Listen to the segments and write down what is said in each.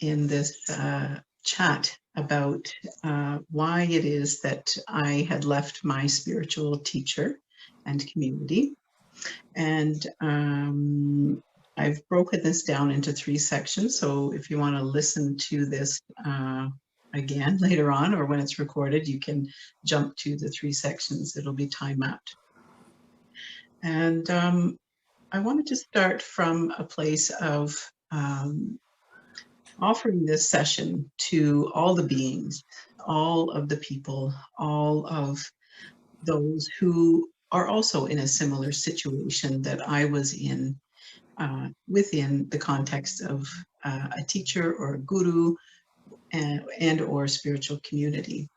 in this chat about why it is that I had left my spiritual teacher and community. And I've broken this down into 3 sections. So if you want to listen to this again later on, or when it's recorded, you can jump to the 3 sections. It'll be time mapped. And I wanted to start from a place of offering this session to all the beings, all of the people, all of those who are also in a similar situation that I was in within the context of a teacher or a guru and or spiritual community.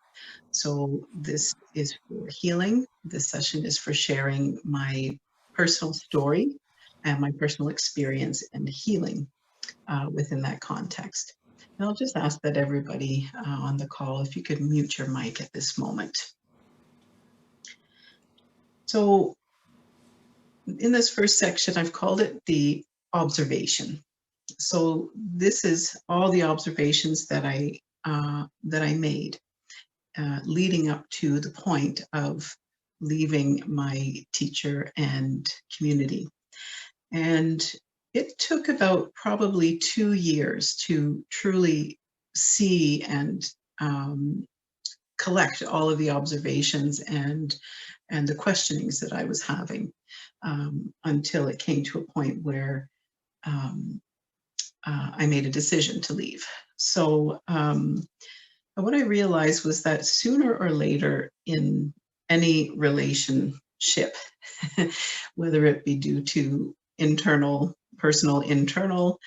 So this is for healing. This session is for sharing my personal story and my personal experience and healing within that context. And I'll just ask that everybody on the call, if you could mute your mic at this moment. So in this first section, I've called it the observation. So this is all the observations that I made leading up to the point of leaving my teacher and community. And it took about probably 2 years to truly see and collect all of the observations and the questionings that I was having until it came to a point where I made a decision to leave. So what I realized was that sooner or later in any relationship, whether it be due to personal internal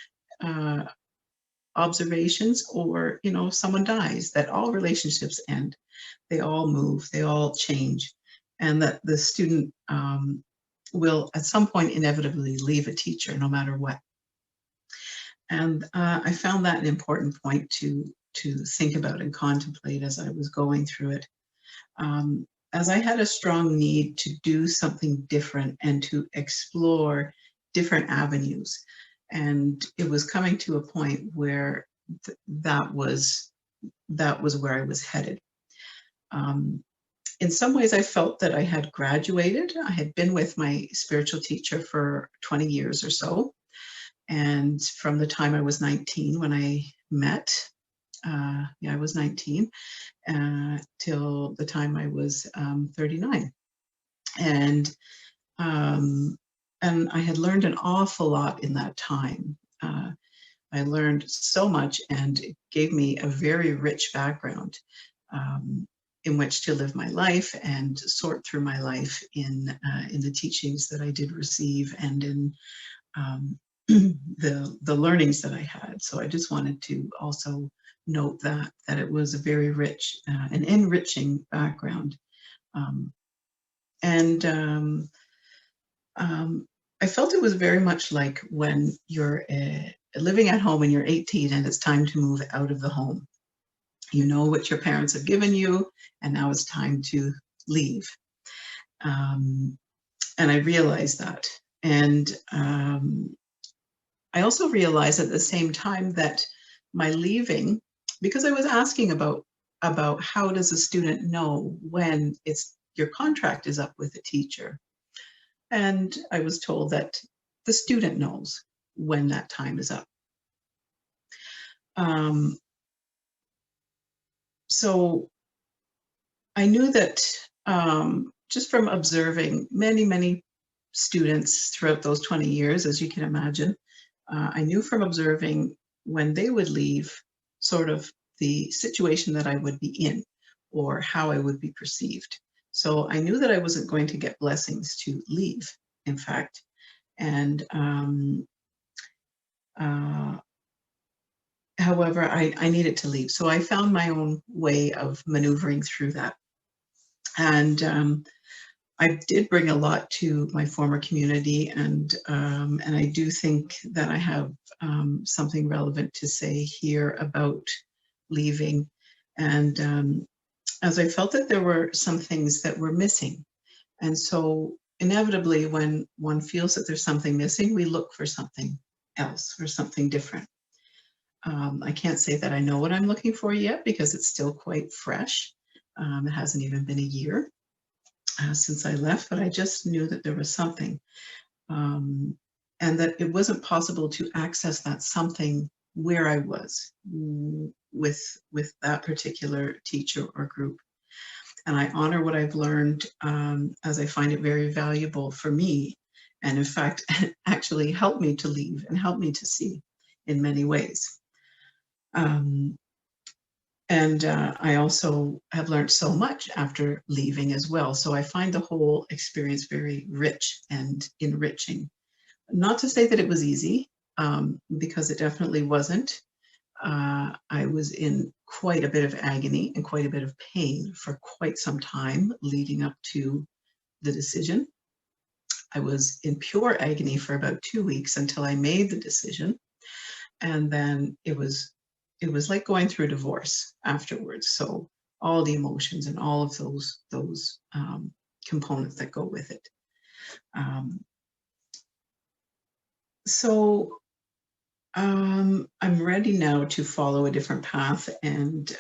observations, or someone dies, that all relationships end. They all move, they all change, and that the student will at some point inevitably leave a teacher, no matter what. And I found that an important point to think about and contemplate as I was going through it. As I had a strong need to do something different and to explore different avenues. And it was coming to a point where that was where I was headed. In some ways, I felt that I had graduated. I had been with my spiritual teacher for 20 years or so. And from the time I was 19 when I met, I was 19, till the time I was 39. And I had learned an awful lot in that time. I learned so much, and it gave me a very rich background in which to live my life and sort through my life in the teachings that I did receive and in the learnings that I had. So I just wanted to also note that it was a very rich and enriching background. I felt it was very much like when you're living at home and you're 18 and it's time to move out of the home. You know what your parents have given you, and now it's time to leave. And I realized that. And I also realized at the same time that my leaving, because I was asking about how does a student know when your contract is up with a teacher. And I was told that the student knows when that time is up. So I knew that just from observing many, many students throughout those 20 years, as you can imagine, I knew from observing when they would leave, sort of the situation that I would be in or how I would be perceived. So I knew that I wasn't going to get blessings to leave, in fact. And however, I needed to leave. So I found my own way of maneuvering through that. And I did bring a lot to my former community, and I do think that I have something relevant to say here about leaving. And as I felt that there were some things that were missing. And so inevitably, when one feels that there's something missing, we look for something else or something different. I can't say that I know what I'm looking for yet because it's still quite fresh. It hasn't even been a year since I left, but I just knew that there was something, and that it wasn't possible to access that something where I was with that particular teacher or group. And I honor what I've learned, as I find it very valuable for me, and in fact, actually helped me to leave and helped me to see in many ways. Um, and I also have learned so much after leaving as well. So I find the whole experience very rich and enriching. Not to say that it was easy, because it definitely wasn't. I was in quite a bit of agony and quite a bit of pain for quite some time leading up to the decision. I was in pure agony for about 2 weeks until I made the decision. And then it was like going through a divorce afterwards. So all the emotions and all of those components that go with it. Um, so I'm ready now to follow a different path and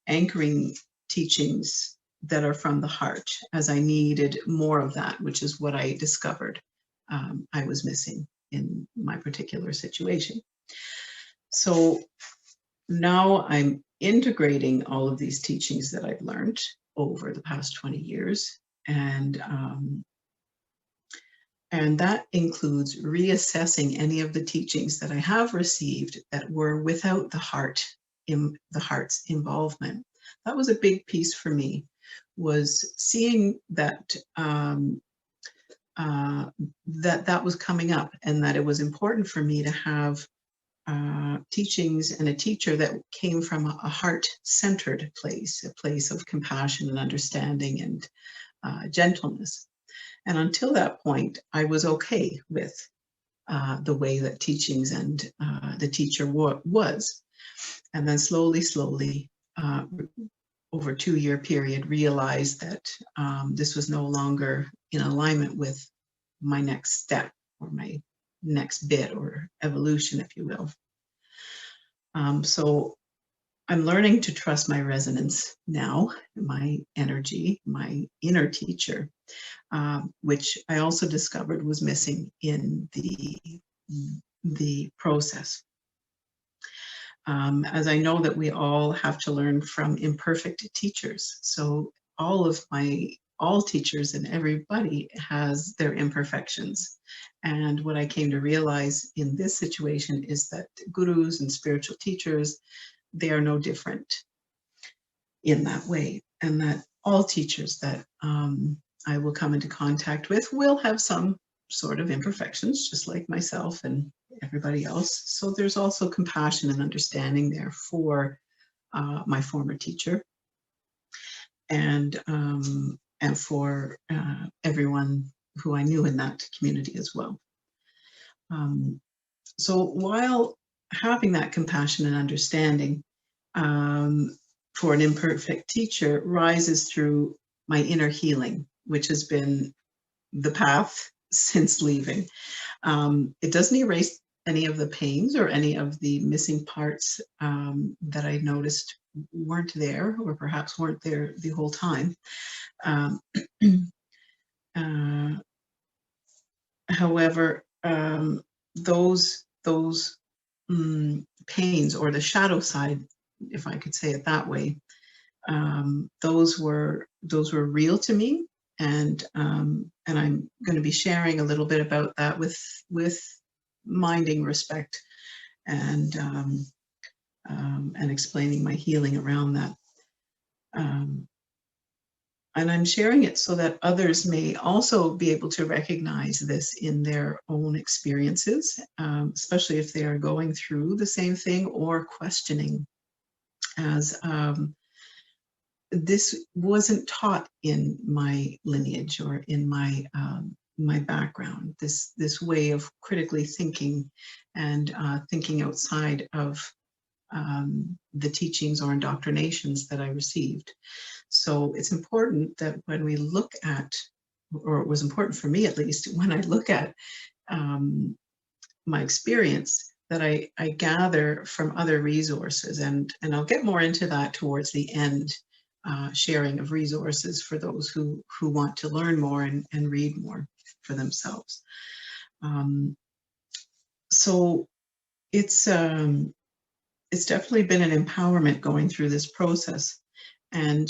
anchoring teachings that are from the heart, as I needed more of that, which is what I discovered I was missing in my particular situation. So now I'm integrating all of these teachings that I've learned over the past 20 years, and that includes reassessing any of the teachings that I have received that were without the heart's involvement. That was a big piece for me, was seeing that that was coming up, and that it was important for me to have teachings and a teacher that came from a heart-centered place, a place of compassion and understanding and gentleness. And until that point, I was okay with the way that teachings and the teacher was. And then slowly, over a 2-year period, realized that this was no longer in alignment with my next step or my next bit or evolution, if you will. So I'm learning to trust my resonance now, my energy, my inner teacher, which I also discovered was missing in the process. As I know that we all have to learn from imperfect teachers. So all teachers and everybody has their imperfections. And what I came to realize in this situation is that gurus and spiritual teachers, they are no different in that way. And that all teachers that I will come into contact with will have some sort of imperfections, just like myself and everybody else. So there's also compassion and understanding there for my former teacher, and for everyone who I knew in that community as well. So while having that compassion and understanding for an imperfect teacher rises through my inner healing, which has been the path since leaving. It doesn't erase any of the pains or any of the missing parts that I noticed weren't there, or perhaps weren't there the whole time. However, those pains, or the shadow side, if I could say it that way, those were real to me, and I'm going to be sharing a little bit about that with minding respect, and explaining my healing around that. And I'm sharing it so that others may also be able to recognize this in their own experiences, especially if they are going through the same thing or questioning, as this wasn't taught in my lineage or in my my background. This way of critically thinking and thinking outside of the teachings or indoctrinations that I received. So it's important that when we look at, or it was important for me at least, when I look at my experience, that I gather from other resources, and I'll get more into that towards the end, sharing of resources for those who want to learn more and read more for themselves. So it's definitely been an empowerment going through this process, and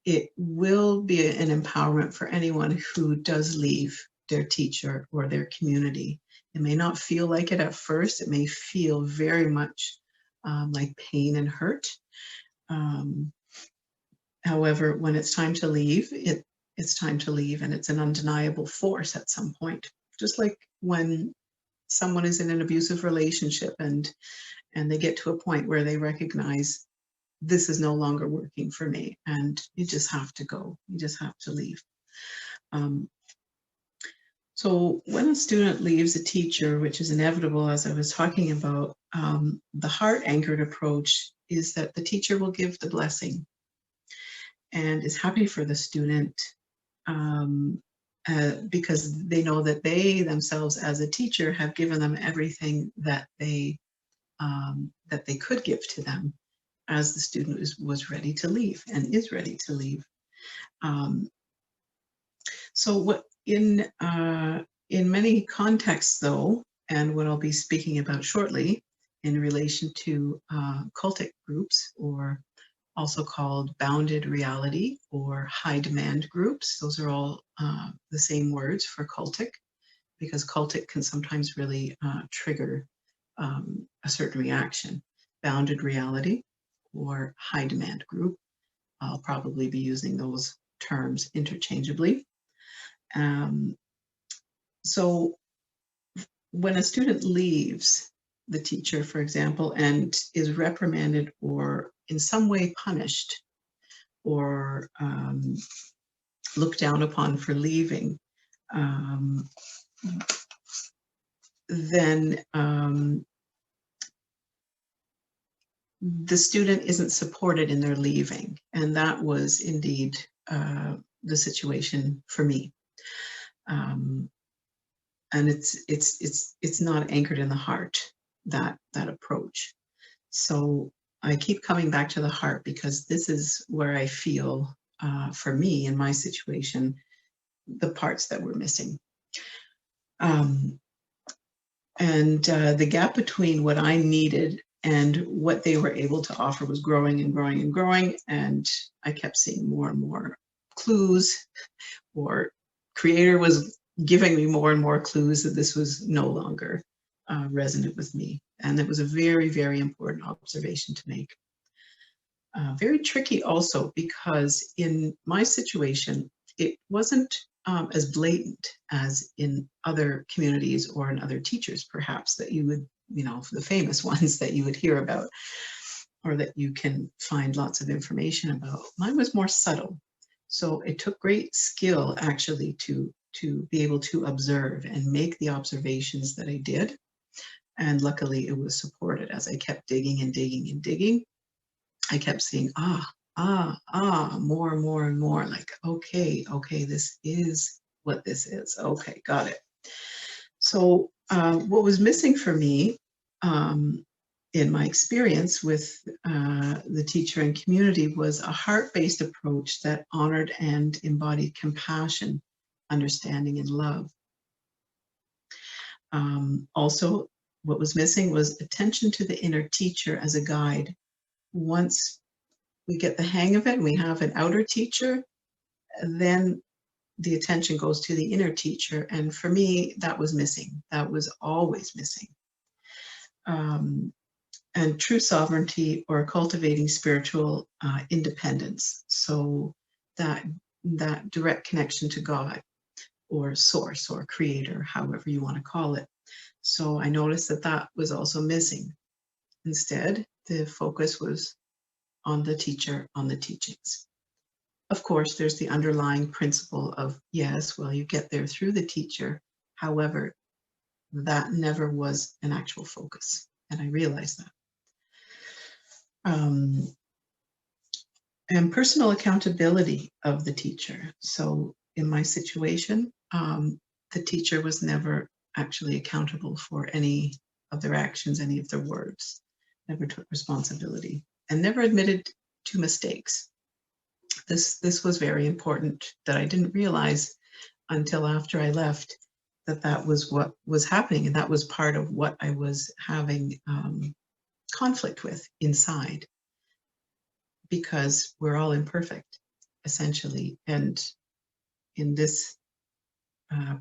it will be an empowerment for anyone who does leave their teacher or their community. It may not feel like it at first. It may feel very much like pain and hurt. However, when it's time to leave, it's time to leave, and it's an undeniable force at some point. Just like when someone is in an abusive relationship and they get to a point where they recognize this is no longer working for me, and you just have to go. You just have to leave. So when a student leaves a teacher, which is inevitable, as I was talking about, the heart-anchored approach is that the teacher will give the blessing and is happy for the student, because they know that they themselves as a teacher have given them everything that they could give to them, as the student was ready to leave and is ready to leave. So what in many contexts, though, and what I'll be speaking about shortly in relation to cultic groups, or also called bounded reality or high demand groups, those are all the same words for cultic, because cultic can sometimes really trigger a certain reaction. Bounded reality or high demand group, I'll probably be using those terms interchangeably. So when a student leaves the teacher, for example, and is reprimanded or in some way punished or looked down upon for leaving, then the student isn't supported in their leaving. And that was indeed the situation for me. And it's not anchored in the heart, that approach. So I keep coming back to the heart, because this is where I feel, for me in my situation, the parts that were missing. And the gap between what I needed and what they were able to offer was growing and growing and growing. And I kept seeing more and more clues, or Creator was giving me more and more clues that this was no longer resonant with me. And it was a very, very important observation to make. Very tricky also, because in my situation, it wasn't as blatant as in other communities or in other teachers, perhaps, that you would, the famous ones that you would hear about, or that you can find lots of information about. Mine was more subtle. So it took great skill, actually, to be able to observe and make the observations that I did. And luckily, it was supported. As I kept digging and digging and digging, I kept seeing, more and more and more, like, okay, this is what this is. Okay, got it. So what was missing for me, in my experience with the teacher and community, was a heart-based approach that honored and embodied compassion, understanding, and love. Also, what was missing was attention to the inner teacher as a guide. Once we get the hang of it and we have an outer teacher, then the attention goes to the inner teacher. And for me, that was missing. That was always missing. And true sovereignty, or cultivating spiritual independence. So that direct connection to God, or source, or creator, however you want to call it. So I noticed that was also missing. Instead, the focus was on the teacher, on the teachings. Of course, there's the underlying principle of, yes, well, you get there through the teacher. However, that never was an actual focus, and I realized that. And personal accountability of the teacher. So in my situation, the teacher was never actually accountable for any of their actions, any of their words, never took responsibility, and never admitted to mistakes. This was very important that I didn't realize until after I left, that that was what was happening, and that was part of what I was having conflict with inside, because we're all imperfect, essentially. And in this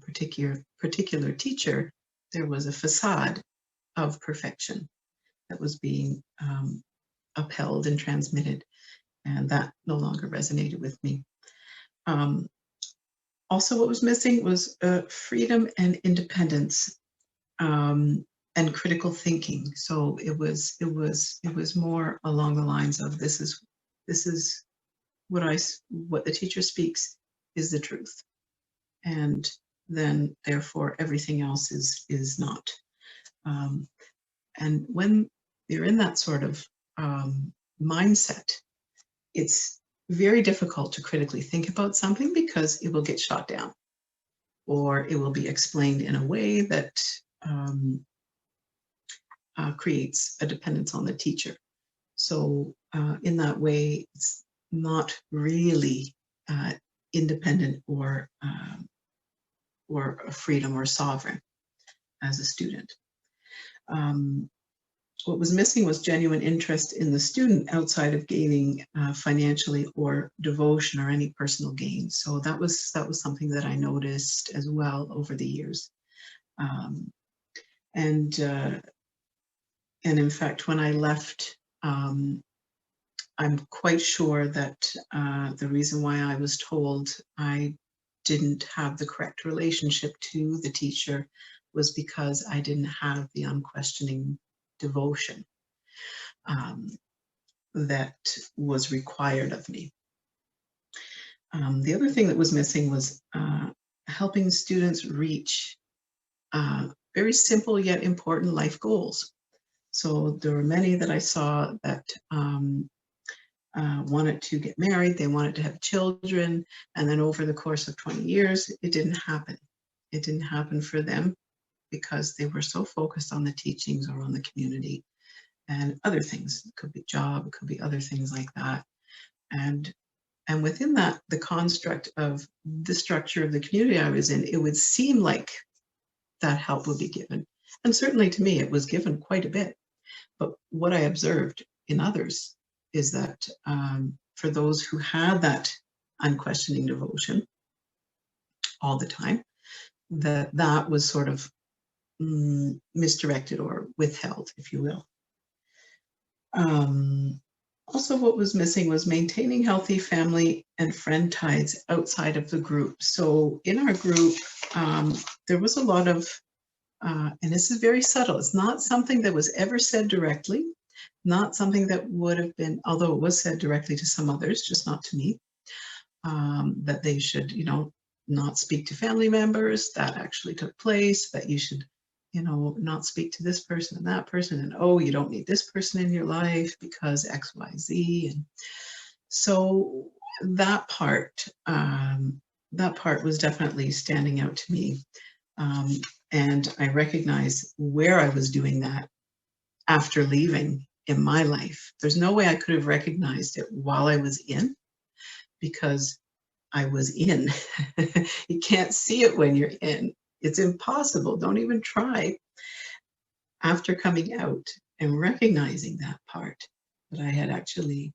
particular teacher, there was a facade of perfection that was being upheld and transmitted, and that no longer resonated with me. Also, what was missing was freedom and independence, and critical thinking. So it was more along the lines of, this is what the teacher speaks is the truth, and then therefore everything else is not. And when you're in that sort of mindset, it's very difficult to critically think about something, because it will get shot down, or it will be explained in a way that creates a dependence on the teacher. So in that way, it's not really independent or freedom or sovereign as a student. What was missing was genuine interest in the student outside of gaining financially or devotion or any personal gain. So that was something that I noticed as well over the years. And in fact, when I left, I'm quite sure that the reason why I was told I didn't have the correct relationship to the teacher was because I didn't have the unquestioning devotion that was required of me. The other thing that was missing was helping students reach very simple yet important life goals. So there were many that I saw that wanted to get married, they wanted to have children, and then over the course of 20 years, it didn't happen. It didn't happen for them because they were so focused on the teachings or on the community and other things. It could be job, it could be other things like that. And within that, the construct of the structure of the community I was in, it would seem like that help would be given. And certainly to me, it was given quite a bit. But what I observed in others is that for those who had that unquestioning devotion all the time, that was sort of misdirected or withheld, if you will. Also, what was missing was maintaining healthy family and friend ties outside of the group. So in our group, there was a lot of, and this is very subtle, it's not something that was ever said directly, not something that would have been, although it was said directly to some others, just not to me, that they should, not speak to family members. That actually took place, that you should, not speak to this person and that person, and oh, you don't need this person in your life because X, Y, Z. And so that part was definitely standing out to me. And I recognize where I was doing that after leaving in my life. There's no way I could have recognized it while I was in, because I was in. You can't see it when you're in. It's impossible. Don't even try. After coming out and recognizing that part, that I had actually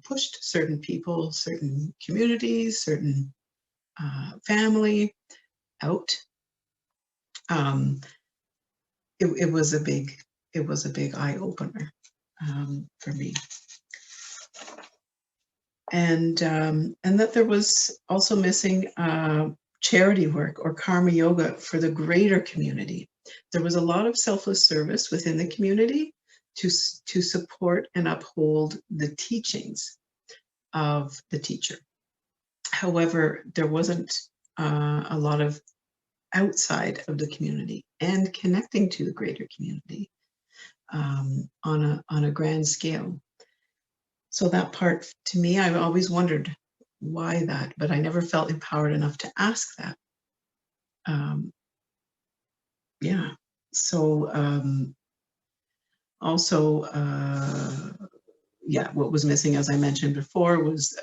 pushed certain people, certain communities, certain family out. It was a big eye opener for me. And that there was also missing charity work or karma yoga for the greater community. There was a lot of selfless service within the community to support and uphold the teachings of the teacher. However, there wasn't a lot of outside of the community and connecting to the greater community on a grand scale. So that part, to me, I've always wondered why that, but I never felt empowered enough to ask that. Yeah. So also, yeah, what was missing, as I mentioned before, was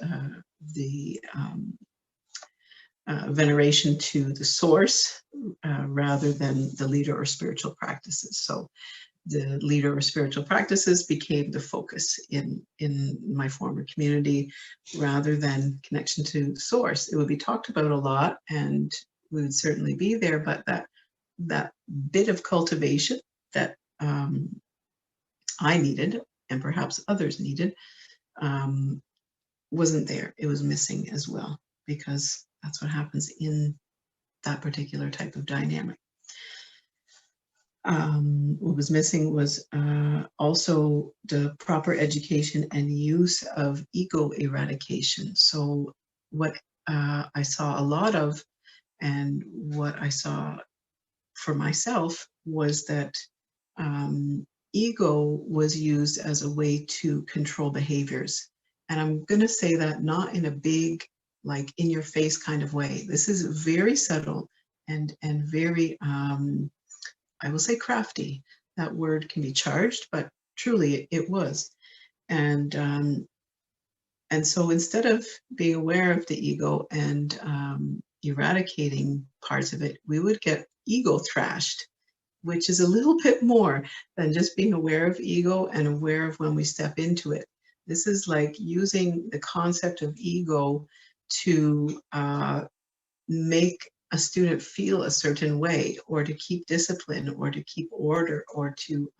the veneration to the source rather than the leader or spiritual practices. So the leader or spiritual practices became the focus in my former community rather than connection to source. It would be talked about a lot and we would certainly be there, but that bit of cultivation that I needed and perhaps others needed wasn't there. It was missing as well, because that's what happens in that particular type of dynamic. What was missing was also the proper education and use of ego eradication. So what I saw a lot of, and what I saw for myself, was that ego was used as a way to control behaviors. And I'm going to say that not in a big, like in your face kind of way. This is very subtle and very I will say crafty. That word can be charged, but truly it was. And so instead of being aware of the ego and eradicating parts of it, we would get ego thrashed, which is a little bit more than just being aware of ego and aware of when we step into it. This is like using the concept of ego to make a student feel a certain way, or to keep discipline, or to keep order, or to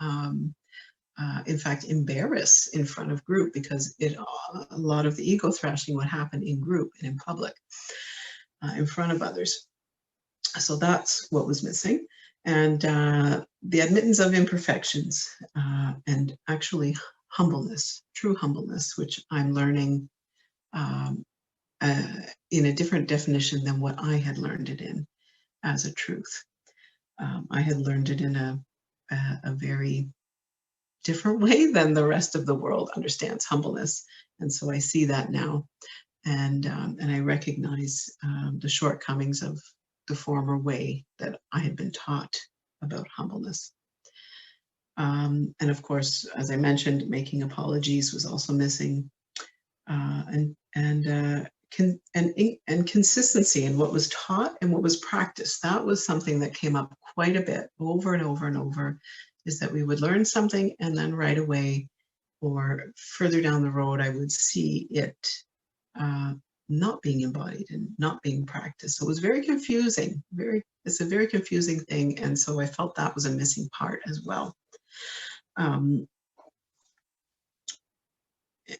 in fact embarrass in front of group, because a lot of the ego thrashing would happen in group and in public in front of others. So that's what was missing. And the admittance of imperfections and actually humbleness, true humbleness, which I'm learning in a different definition than what I had learned it in as a truth. I had learned it in a very different way than the rest of the world understands humbleness. And so I see that now. And I recognize the shortcomings of the former way that I had been taught about humbleness. And of course, as I mentioned, making apologies was also missing. And consistency in what was taught and what was practiced. That was something that came up quite a bit over and over and over, is that we would learn something and then right away or further down the road, I would see it not being embodied and not being practiced. So it was very confusing. It's a very confusing thing. And so I felt that was a missing part as well.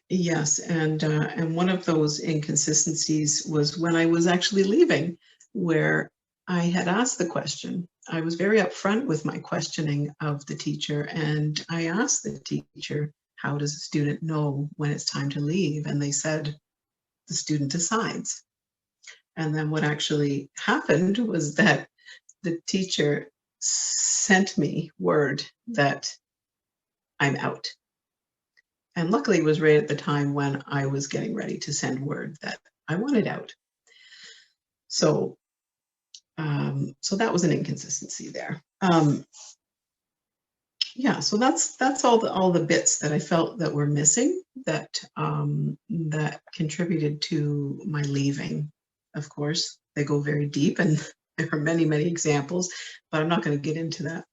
Yes, and one of those inconsistencies was when I was actually leaving, where I had asked the question. I was very upfront with my questioning of the teacher, and I asked the teacher, how does a student know when it's time to leave? And they said, the student decides. And then what actually happened was that the teacher sent me word that I'm out. And luckily it was right at the time when I was getting ready to send word that I wanted out. So, so that was an inconsistency there. Yeah, so that's all the bits that I felt that were missing that that contributed to my leaving. Of course, they go very deep, and there are many examples, but I'm not going to get into that.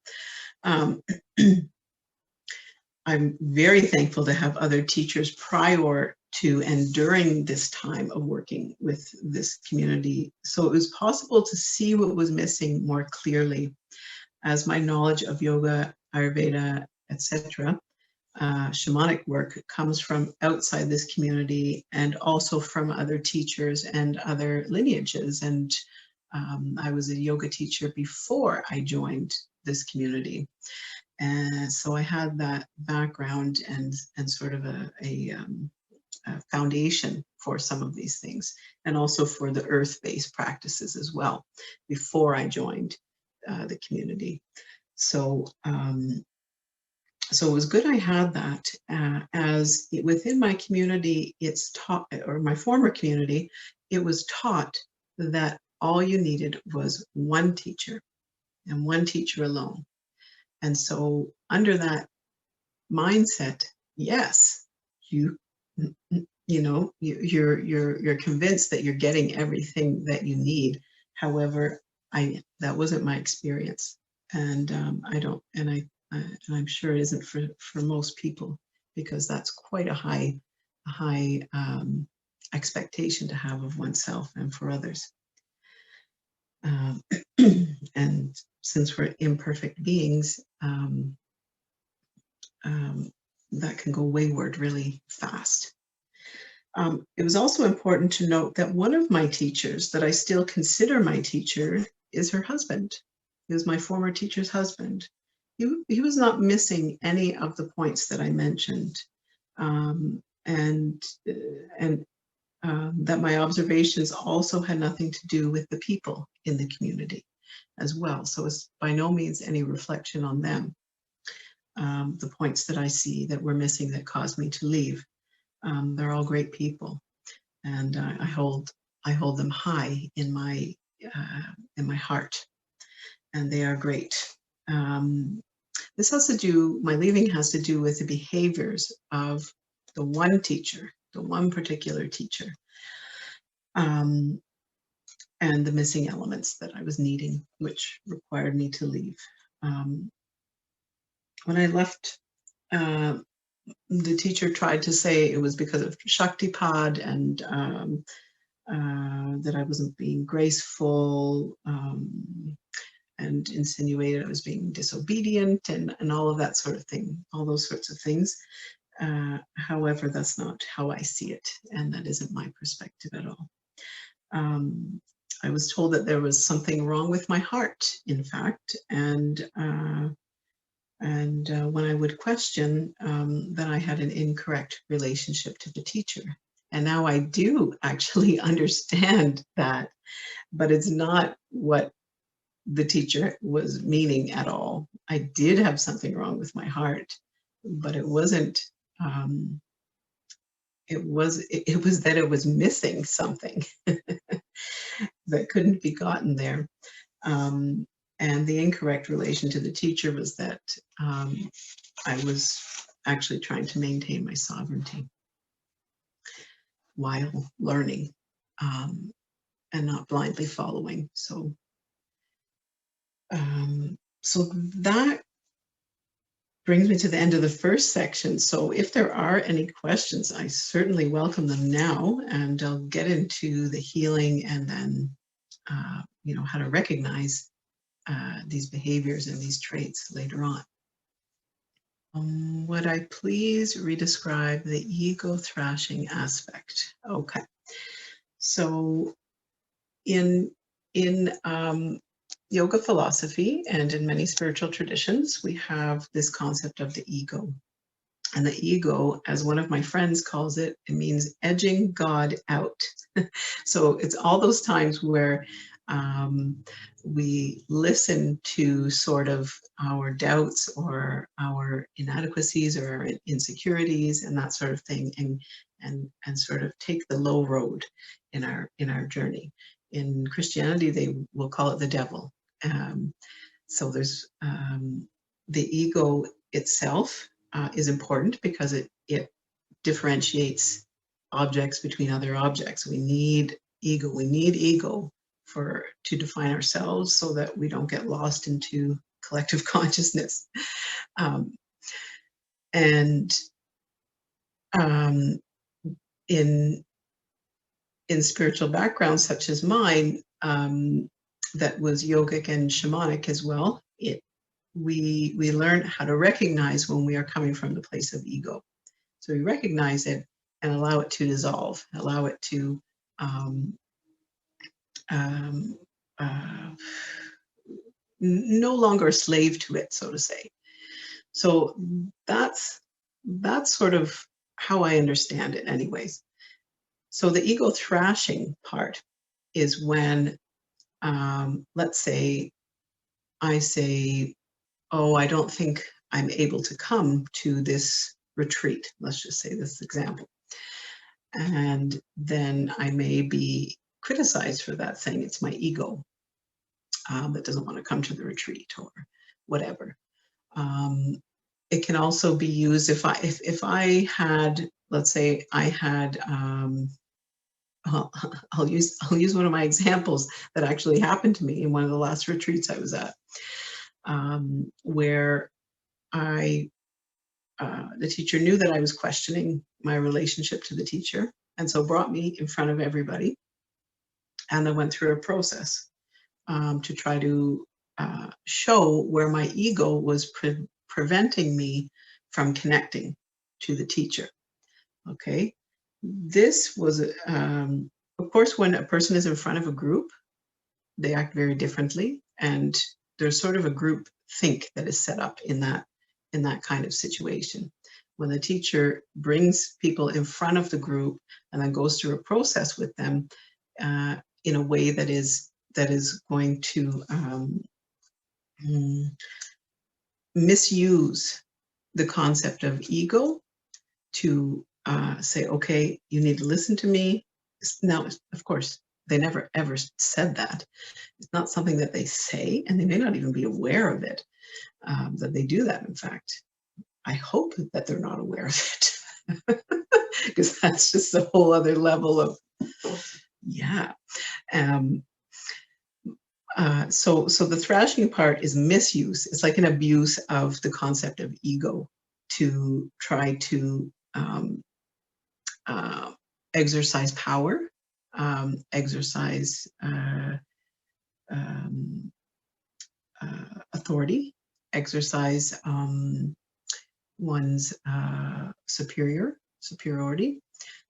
I'm very thankful to have other teachers prior to and during this time of working with this community. So it was possible to see what was missing more clearly, as my knowledge of yoga, Ayurveda, etc., shamanic work comes from outside this community and also from other teachers and other lineages. And I was a yoga teacher before I joined this community. And so I had that background and sort of a foundation for some of these things, and also for the earth-based practices as well before I joined the community. So so it was good I had that, as within my community, it's taught, or my former community, it was taught that all you needed was one teacher and one teacher alone. And so under that mindset, yes, you you're convinced that you're getting everything that you need. However, that wasn't my experience, and I don't, and I'm sure it isn't for most people, because that's quite a high expectation to have of oneself and for others. Um, and since we're imperfect beings, um, that can go wayward really fast. It was also important to note that one of my teachers, that I still consider my teacher, is her husband. He was my former teacher's husband. He was not missing any of the points that I mentioned, and that my observations also had nothing to do with the people in the community as well. So it's by no means any reflection on them. The points that I see that were missing that caused me to leave. They're all great people, and I hold them high in my heart, and they are great. This has to do, my leaving has to do with the behaviors of the one teacher, the one particular teacher, and the missing elements that I was needing, which required me to leave. When I left, the teacher tried to say it was because of Shaktipad, and that I wasn't being graceful, and insinuated I was being disobedient, and all of that sort of thing, all those sorts of things. However, that's not how I see it, and that isn't my perspective at all. I was told that there was something wrong with my heart, in fact, and when I would question, that I had an incorrect relationship to the teacher. And now I do actually understand that, but it's not what the teacher was meaning at all. I did have something wrong with my heart, but it wasn't, it was that it was missing something that couldn't be gotten there. And the incorrect relation to the teacher was that I was actually trying to maintain my sovereignty while learning, and not blindly following. So that brings me to the end of the first section. So if there are any questions, I certainly welcome them now, and I'll get into the healing, and then how to recognize these behaviors and these traits later on. Would I please redescribe the ego thrashing aspect? Okay. So in yoga philosophy and in many spiritual traditions, we have this concept of the ego. And the ego, as one of my friends calls it, it means edging God out. So it's all those times where we listen to sort of our doubts or our inadequacies or our insecurities and that sort of thing, and sort of take the low road in our journey. In Christianity, they will call it the devil. So there's the ego itself is important because it differentiates objects between other objects. We need ego. We need ego to define ourselves, so that we don't get lost into collective consciousness. And in spiritual backgrounds such as mine, that was yogic and shamanic as well, we learn how to recognize when we are coming from the place of ego. So we recognize it and allow it to dissolve, allow it to no longer a slave to it, so to say. So that's sort of how I understand it anyways. So the ego thrashing part is when, let's say, I say, oh, I don't think I'm able to come to this retreat. Let's just say this example. And then I may be criticized for that, saying it's my ego that doesn't want to come to the retreat or whatever. It can also be used if I had, let's say I had, I'll use one of my examples that actually happened to me in one of the last retreats I was at, where the teacher knew that I was questioning my relationship to the teacher, and so brought me in front of everybody, and I went through a process to try to show where my ego was preventing me from connecting to the teacher. Okay, this was, of course, when a person is in front of a group, they act very differently, and there's sort of a group think that is set up in that kind of situation. When the teacher brings people in front of the group and then goes through a process with them in a way that is going to misuse the concept of ego to say, okay, you need to listen to me. Now, of course, they never ever said that. It's not something that they say, and they may not even be aware of it, that they do that, in fact. I hope that they're not aware of it, because that's just a whole other level of, yeah. So the thrashing part is misuse. It's like an abuse of the concept of ego to try to exercise power, exercise authority, exercise one's superiority.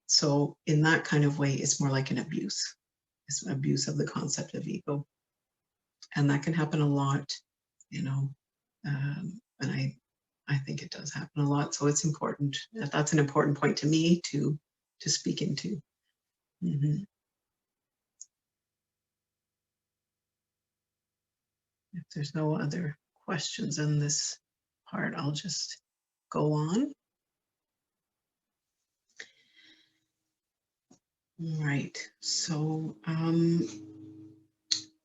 So in that kind of way, it's more like an abuse. It's an abuse of the concept of ego. And that can happen a lot, you know, and I think it does happen a lot. So it's important. That's an important point to me to speak into. Mm-hmm. If there's no other questions in this part, I'll just go on. Right. So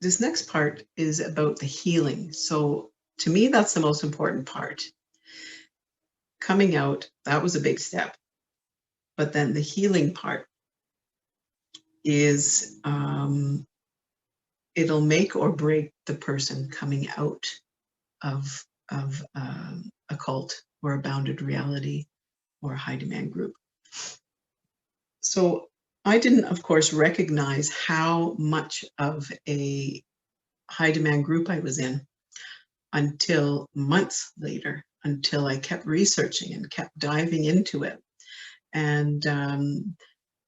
this next part is about the healing. So to me, that's the most important part. Coming out, that was a big step. But then the healing part is it'll make or break the person coming out of a cult or a bounded reality or a high demand group. So I didn't, of course, recognize how much of a high demand group I was in until months later, until I kept researching and kept diving into it. And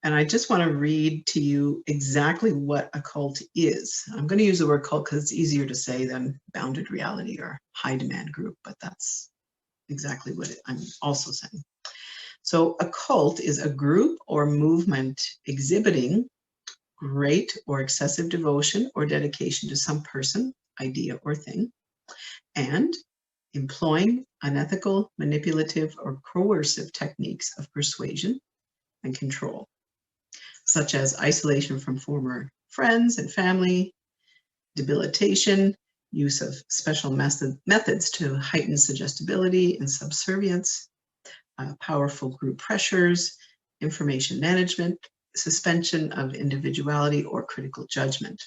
I just want to read to you exactly what a cult is. I'm going to use the word cult because it's easier to say than bounded reality or high demand group, but that's exactly what I'm also saying. So a cult is a group or movement exhibiting great or excessive devotion or dedication to some person, idea, or thing, and employing unethical, manipulative, or coercive techniques of persuasion and control, such as isolation from former friends and family, debilitation, use of special methods to heighten suggestibility and subservience, powerful group pressures, information management, suspension of individuality or critical judgment,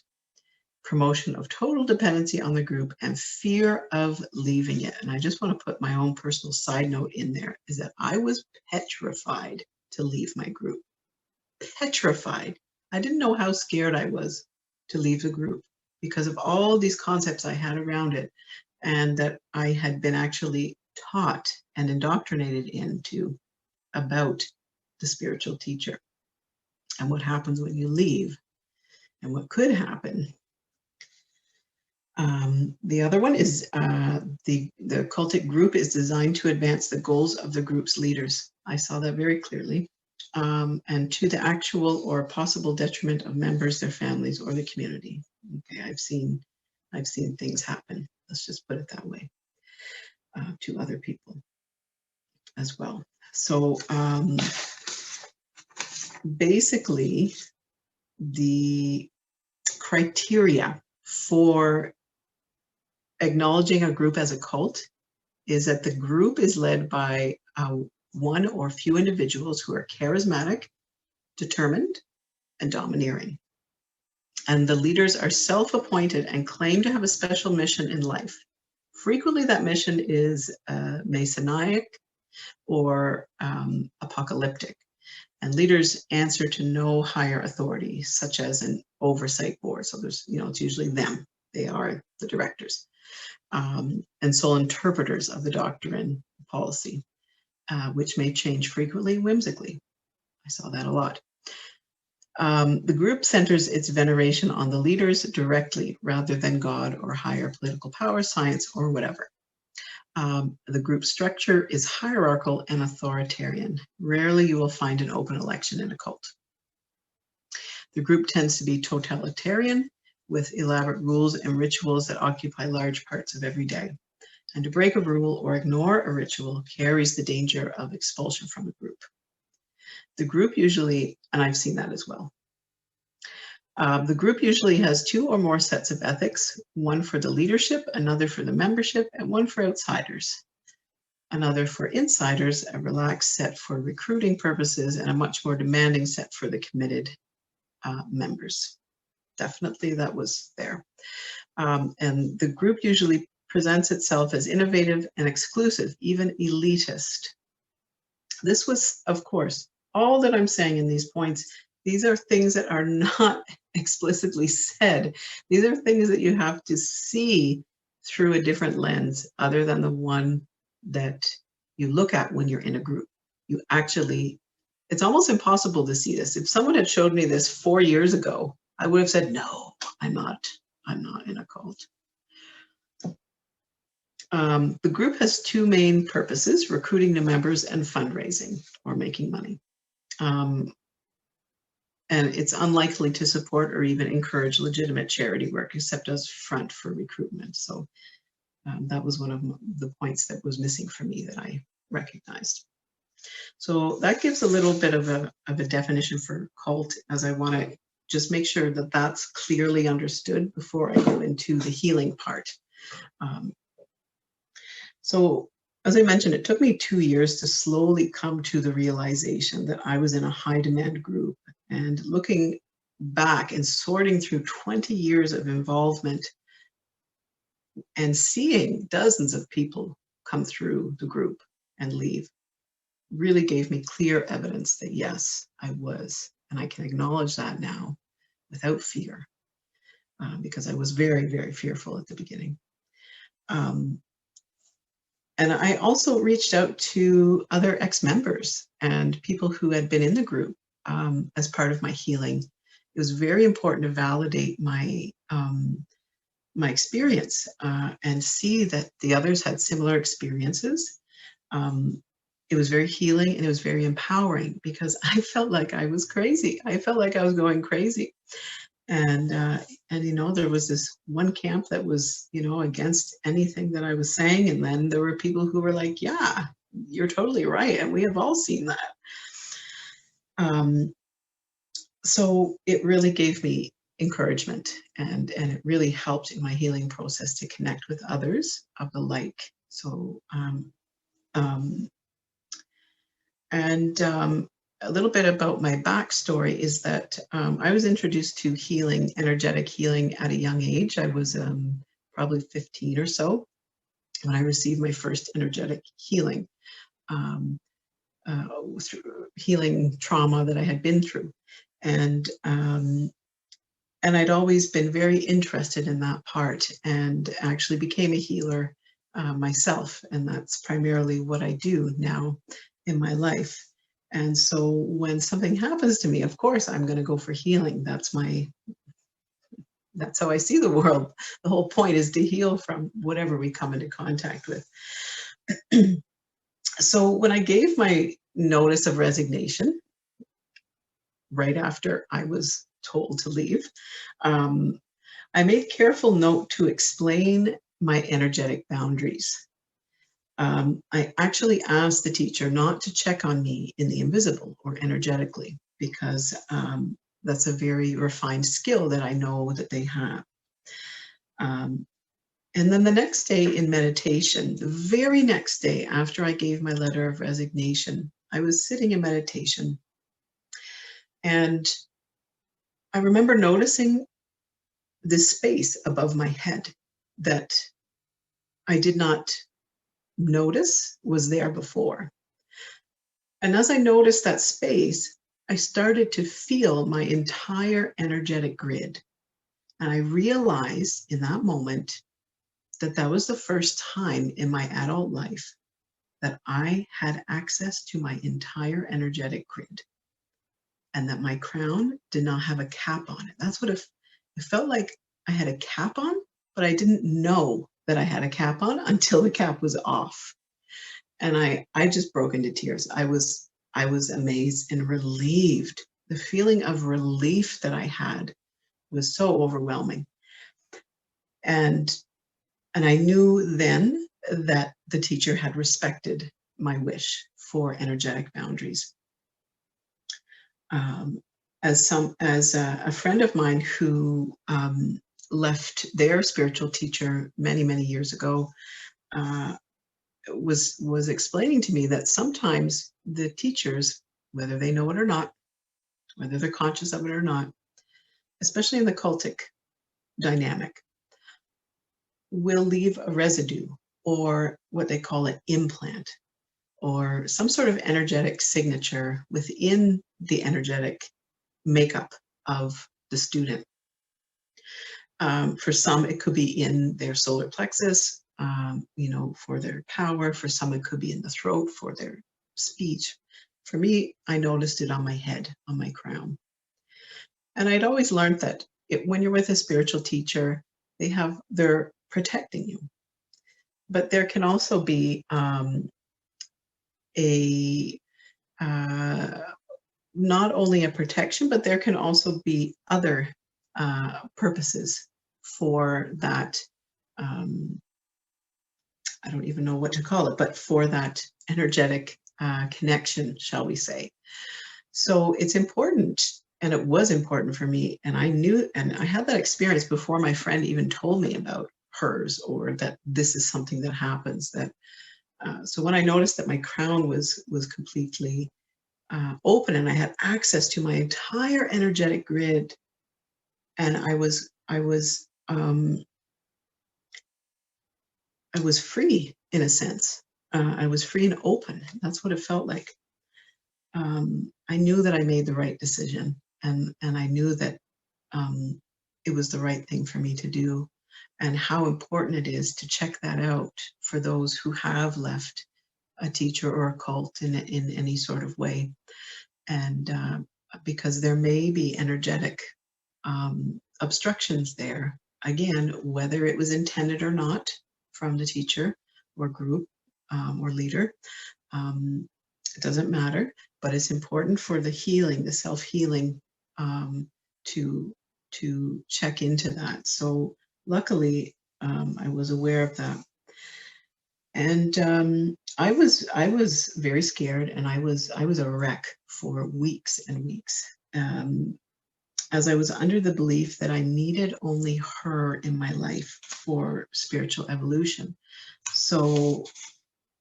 promotion of total dependency on the group, and fear of leaving it. And I just want to put my own personal side note in there, is that I was petrified to leave my group. Petrified. I didn't know how scared I was to leave the group because of all these concepts I had around it, and that I had been actually taught and indoctrinated into about the spiritual teacher and what happens when you leave and what could happen. The other one is the cultic group is designed to advance the goals of the group's leaders. I saw that very clearly. And to the actual or possible detriment of members, their families, or the community. Okay, I've seen things happen. Let's just put it that way, to other people as well. So basically, the criteria for acknowledging a group as a cult is that the group is led by one or few individuals who are charismatic, determined, and domineering. And the leaders are self-appointed and claim to have a special mission in life. Frequently, that mission is Masonic or apocalyptic. And leaders answer to no higher authority, such as an oversight board. So there's, it's usually them. They are the directors. And sole interpreters of the doctrine policy, which may change frequently, whimsically. I saw that a lot. The group centers its veneration on the leaders directly rather than God or higher political power, science, or whatever. The group structure is hierarchical and authoritarian. Rarely you will find an open election in a cult. The group tends to be totalitarian with elaborate rules and rituals that occupy large parts of every day. And to break a rule or ignore a ritual carries the danger of expulsion from a group. The group usually, and I've seen that as well, the group usually has 2 or more sets of ethics, one for the leadership, another for the membership, and one for outsiders. Another for insiders, a relaxed set for recruiting purposes, and a much more demanding set for the committed members. Definitely that was there. And the group usually presents itself as innovative and exclusive, even elitist. This was, of course, all that I'm saying in these points. These are things that are not explicitly said. These are things that you have to see through a different lens other than the one that you look at when you're in a group. You actually, it's almost impossible to see this. If someone had showed me this 4 years ago, I would have said, no, I'm not in a cult. The group has 2 main purposes: recruiting new members and fundraising or making money. And it's unlikely to support or even encourage legitimate charity work except as front for recruitment. So that was one of the points that was missing for me that I recognized. So that gives a little bit of a definition for cult, as I want to just make sure that that's clearly understood before I go into the healing part. So as I mentioned, it took me 2 years to slowly come to the realization that I was in a high demand group. And looking back and sorting through 20 years of involvement and seeing dozens of people come through the group and leave really gave me clear evidence that yes, I was. And I can acknowledge that now without fear, because I was very, very fearful at the beginning. And I also reached out to other ex-members and people who had been in the group as part of my healing. It was very important to validate my my experience and see that the others had similar experiences. It was very healing and it was very empowering because I felt like I was crazy. I felt like I was going crazy. And there was this one camp that was, against anything that I was saying. And then there were people who were like, yeah, you're totally right. And we have all seen that. So it really gave me encouragement and it really helped in my healing process to connect with others of the like. So, a little bit about my backstory is that I was introduced to healing, energetic healing at a young age. I was probably 15 or so when I received my first energetic healing, through healing trauma that I had been through. And I'd always been very interested in that part and actually became a healer myself. And that's primarily what I do now in my life. And so when something happens to me, of course, I'm going to go for healing. That's how I see the world. The whole point is to heal from whatever we come into contact with. So when I gave my notice of resignation, right after I was told to leave, I made careful note to explain my energetic boundaries. I actually asked the teacher not to check on me in the invisible or energetically, because that's a very refined skill that I know that they have. And then the next day in meditation, the very next day after I gave my letter of resignation, I was sitting in meditation, and I remember noticing this space above my head that I did not notice was there before. And as I noticed that space, I started to feel my entire energetic grid. And I realized in that moment that that was the first time in my adult life that I had access to my entire energetic grid, and that my crown did not have a cap on it. That's what it felt like. I had a cap on, but I didn't know that I had a cap on until the cap was off. And I just broke into tears. I was amazed and relieved. The feeling of relief that I had was so overwhelming. And I knew then that the teacher had respected my wish for energetic boundaries. As a friend of mine who left their spiritual teacher many years ago, uh, was explaining to me that sometimes the teachers, whether they know it or not, whether they're conscious of it or not, especially in the cultic dynamic, will leave a residue, or what they call an implant, or some sort of energetic signature within the energetic makeup of the student. For some, it could be in their solar plexus, for their power. For some, it could be in the throat for their speech. For me, I noticed it on my head, on my crown. And I'd always learned that when you're with a spiritual teacher, they're protecting you. But there can also be a not only a protection, but there can also be other purposes for that. I don't even know what to call it, but for that energetic connection, shall we say. So it's important, and it was important for me. And I knew, and I had that experience before my friend even told me about hers, or that this is something that happens. So when I noticed that my crown was completely open, and I had access to my entire energetic grid, and I was free in a sense. I was free and open. That's what it felt like. I knew that I made the right decision, and I knew that it was the right thing for me to do, and how important it is to check that out for those who have left a teacher or a cult in any sort of way. And because there may be energetic obstructions there, again, whether it was intended or not from the teacher or group or leader, it doesn't matter, but it's important for the healing, the self-healing, to check into that. So luckily, I was aware of that. And I was very scared, and I was a wreck for weeks and weeks, as I was under the belief that I needed only her in my life for spiritual evolution. So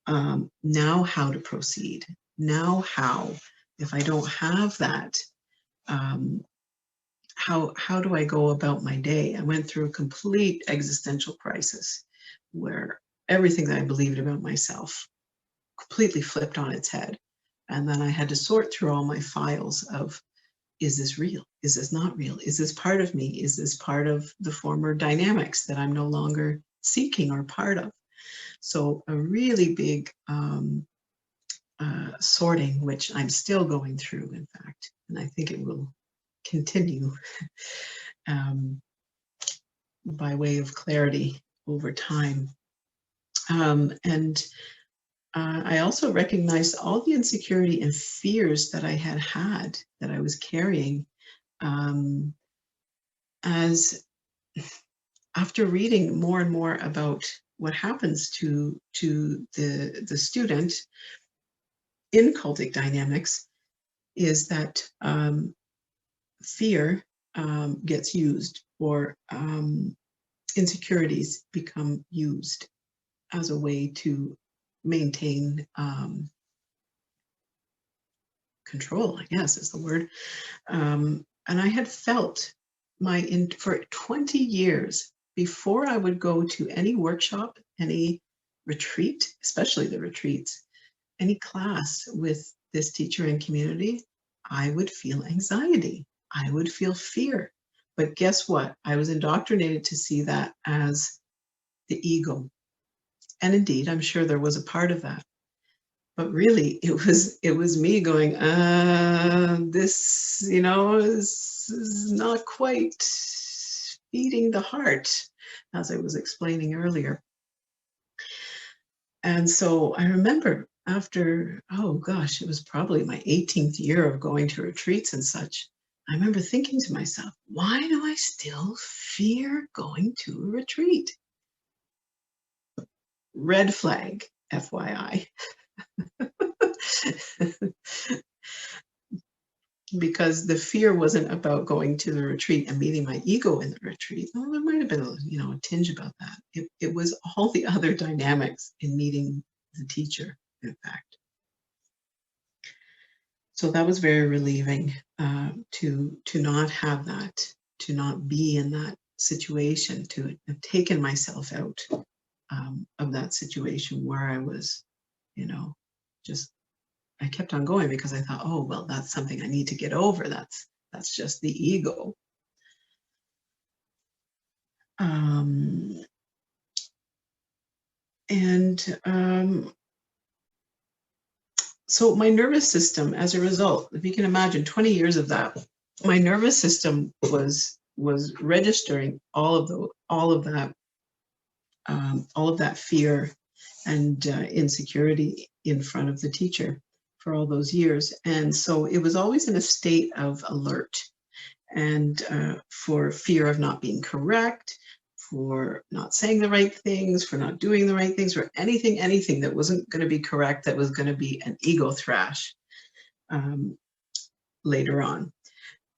now how to proceed? Now how, if I don't have that, how do I go about my day? I went through a complete existential crisis where everything that I believed about myself completely flipped on its head. And then I had to sort through all my files of, is this real? Is this not real? Is this part of me? Is this part of the former dynamics that I'm no longer seeking or part of? So a really big sorting, which I'm still going through, in fact, and I think it will continue by way of clarity over time. And I also recognized all the insecurity and fears that I had, that I was carrying, as after reading more and more about what happens to the student in cultic dynamics, is that fear gets used, or insecurities become used as a way to maintain control, I guess is the word. And I had felt for 20 years before I would go to any workshop, any retreat, especially the retreats, any class with this teacher in community, I would feel anxiety. I would feel fear. But guess what? I was indoctrinated to see that as the ego. And indeed, I'm sure there was a part of that. But really, it was me going, this, is not quite feeding the heart, as I was explaining earlier. And so I remember after, oh gosh, it was probably my 18th year of going to retreats and such. I remember thinking to myself, why do I still fear going to a retreat? Red flag, FYI. Because the fear wasn't about going to the retreat and meeting my ego in the retreat. Well, there might have been a tinge about that. It was all the other dynamics in meeting the teacher, in fact. So that was very relieving, to not have that, to not be in that situation, to have taken myself out of that situation where I was, just I kept on going because I thought, oh, well, that's something I need to get over. That's just the ego. So my nervous system, as a result, if you can imagine 20 years of that, my nervous system was registering all of that fear and insecurity in front of the teacher for all those years. And so it was always in a state of alert, and for fear of not being correct, for not saying the right things, for not doing the right things, for anything that wasn't going to be correct, that was going to be an ego thrash later on.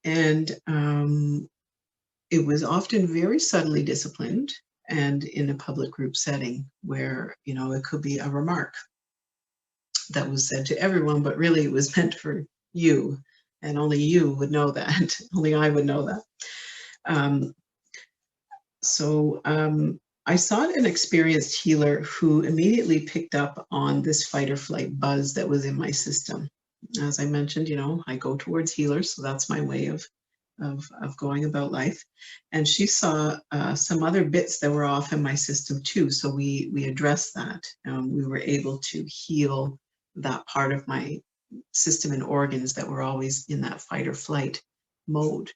And it was often very subtly disciplined, and in a public group setting where, it could be a remark that was said to everyone, but really it was meant for you, and only you would know that. Only I would know that. So I sought an experienced healer who immediately picked up on this fight or flight buzz that was in my system. As I mentioned, I go towards healers, so that's my way of going about life. And she saw some other bits that were off in my system too. So we addressed that. We were able to heal that part of my system and organs that were always in that fight or flight mode.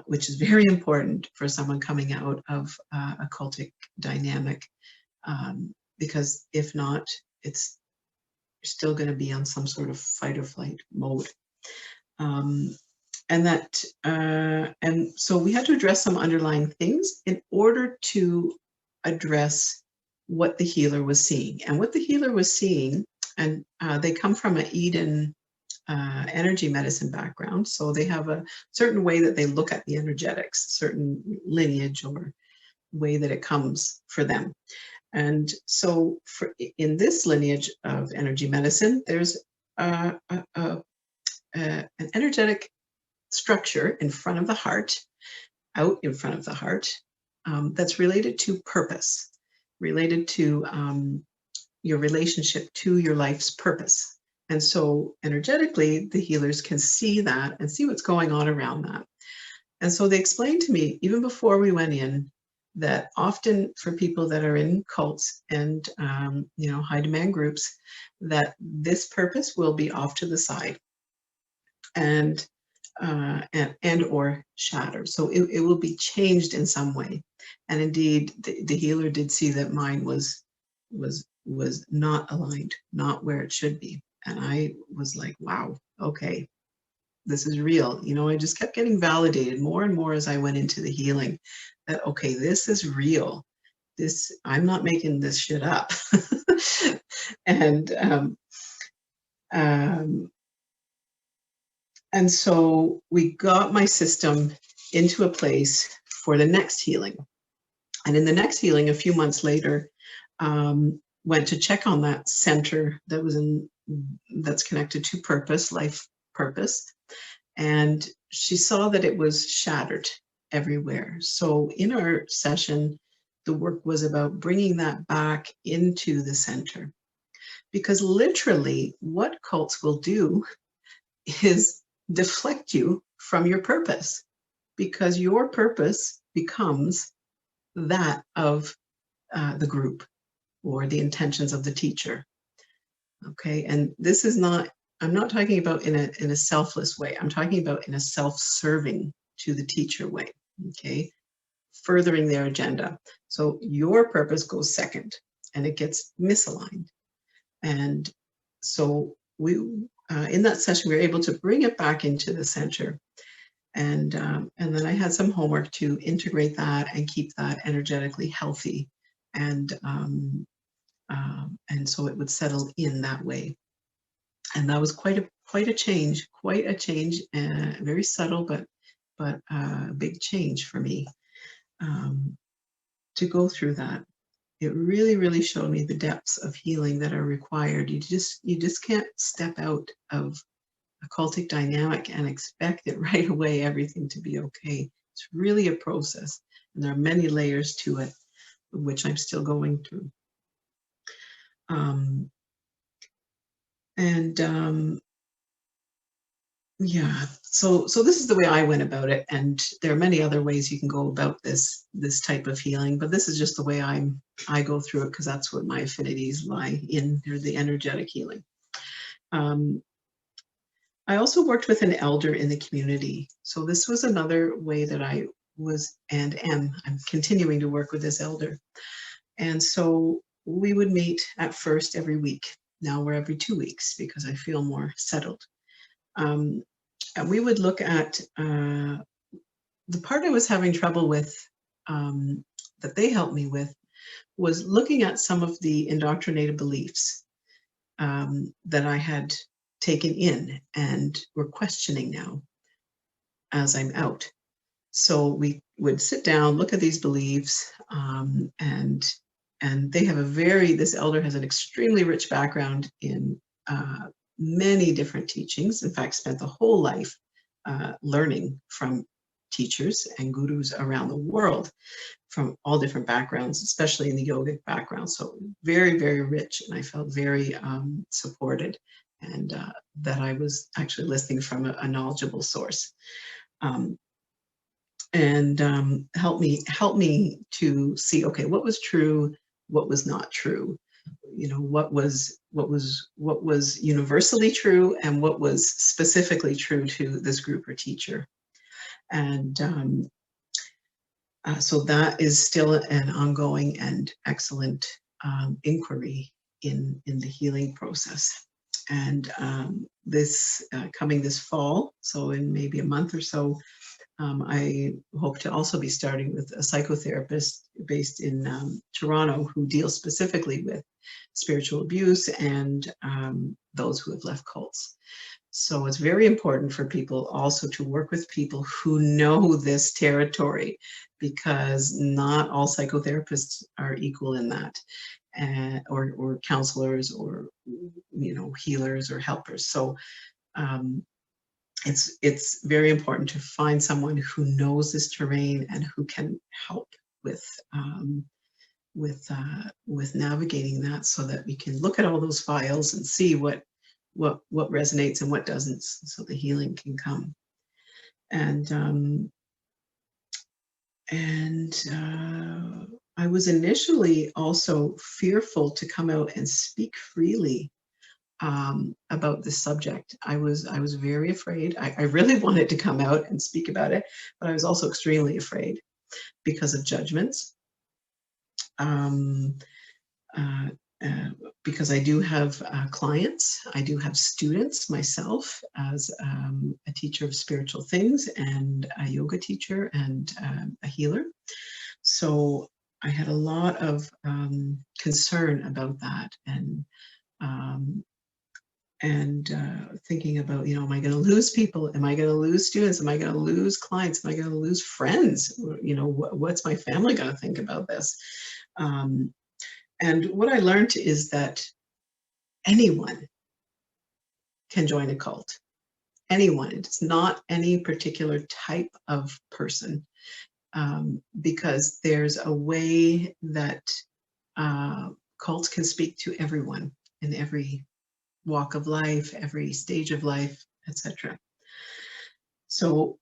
Which is very important for someone coming out of a cultic dynamic, because if not, it's still going to be on some sort of fight or flight mode. And so we had to address some underlying things in order to address what the healer was seeing. And what the healer was seeing, and they come from an Eden energy medicine background. So they have a certain way that they look at the energetics, certain lineage or way that it comes for them. And so in this lineage of energy medicine, there's an energetic structure in front of the heart, out in front of the heart, that's related to purpose, related to your relationship to your life's purpose. And so energetically, the healers can see that and see what's going on around that. And so they explained to me, even before we went in, that often for people that are in cults and high demand groups, that this purpose will be off to the side and or shattered. So it will be changed in some way. And indeed, the healer did see that mine was not aligned, not where it should be. And I was like, wow, okay, this is real. I just kept getting validated more and more as I went into the healing that, okay, this is real. I'm not making this shit up. And so we got my system into a place for the next healing. And in the next healing, a few months later, went to check on that center that's connected to purpose, life purpose. And she saw that it was shattered everywhere. So in our session, the work was about bringing that back into the center. Because literally, what cults will do is deflect you from your purpose, because your purpose becomes that of the group or the intentions of the teacher. Okay, and this is not, I'm not talking about in a selfless way. I'm talking about in a self-serving to the teacher way. Okay, furthering their agenda. So your purpose goes second, and it gets misaligned. And so we, in that session, we were able to bring it back into the center. And then I had some homework to integrate that and keep that energetically healthy. And so it would settle in that way. And that was quite a change, very subtle, but a big change for me to go through that. It really showed me the depths of healing that are required. You just can't step out of a cultic dynamic and expect it right away, everything to be okay. It's really a process, and there are many layers to it, which I'm still going through. Yeah, so this is the way I went about it, and there are many other ways you can go about this type of healing, but this is just the way I go through it, because that's what my affinities lie in, or the energetic healing. I also worked with an elder in the community, so this was another way that I was and am. I'm continuing to work with this elder, and so we would meet at first every week. Now we're every 2 weeks because I feel more settled. And we would look at the part I was having trouble with, that they helped me with, was looking at some of the indoctrinated beliefs that I had taken in and were questioning now as I'm out. So we would sit down, look at these beliefs, and they have this elder has an extremely rich background in many different teachings. In fact, spent the whole life learning from teachers and gurus around the world from all different backgrounds, especially in the yogic background. So very rich, and I felt very supported, and that I was actually listening from a knowledgeable source. And help me to see, okay, what was true, what was not true, what was universally true, and what was specifically true to this group or teacher. And so that is still an ongoing and excellent inquiry in the healing process. And this coming this fall, so in maybe a month or so, I hope to also be starting with a psychotherapist based in Toronto, who deals specifically with spiritual abuse and those who have left cults. So it's very important for people also to work with people who know this territory, because not all psychotherapists are equal in that, or counselors, or healers or helpers. So it's very important to find someone who knows this terrain and who can help with navigating that, so that we can look at all those files and see what resonates and what doesn't, so the healing can come. And I was initially also fearful to come out and speak freely about this subject. I was very afraid. I really wanted to come out and speak about it, but I was also extremely afraid because of judgments. Because I do have clients, I do have students myself as a teacher of spiritual things and a yoga teacher and a healer. So I had a lot of concern about that, and thinking about, you know, am I going to lose people? Am I going to lose students? Am I going to lose clients? Am I going to lose friends? You know, what's my family going to think about this? And what I learned is that anyone can join a cult. Anyone. It's not any particular type of person, because there's a way that cults can speak to everyone in every walk of life, every stage of life, etc. So,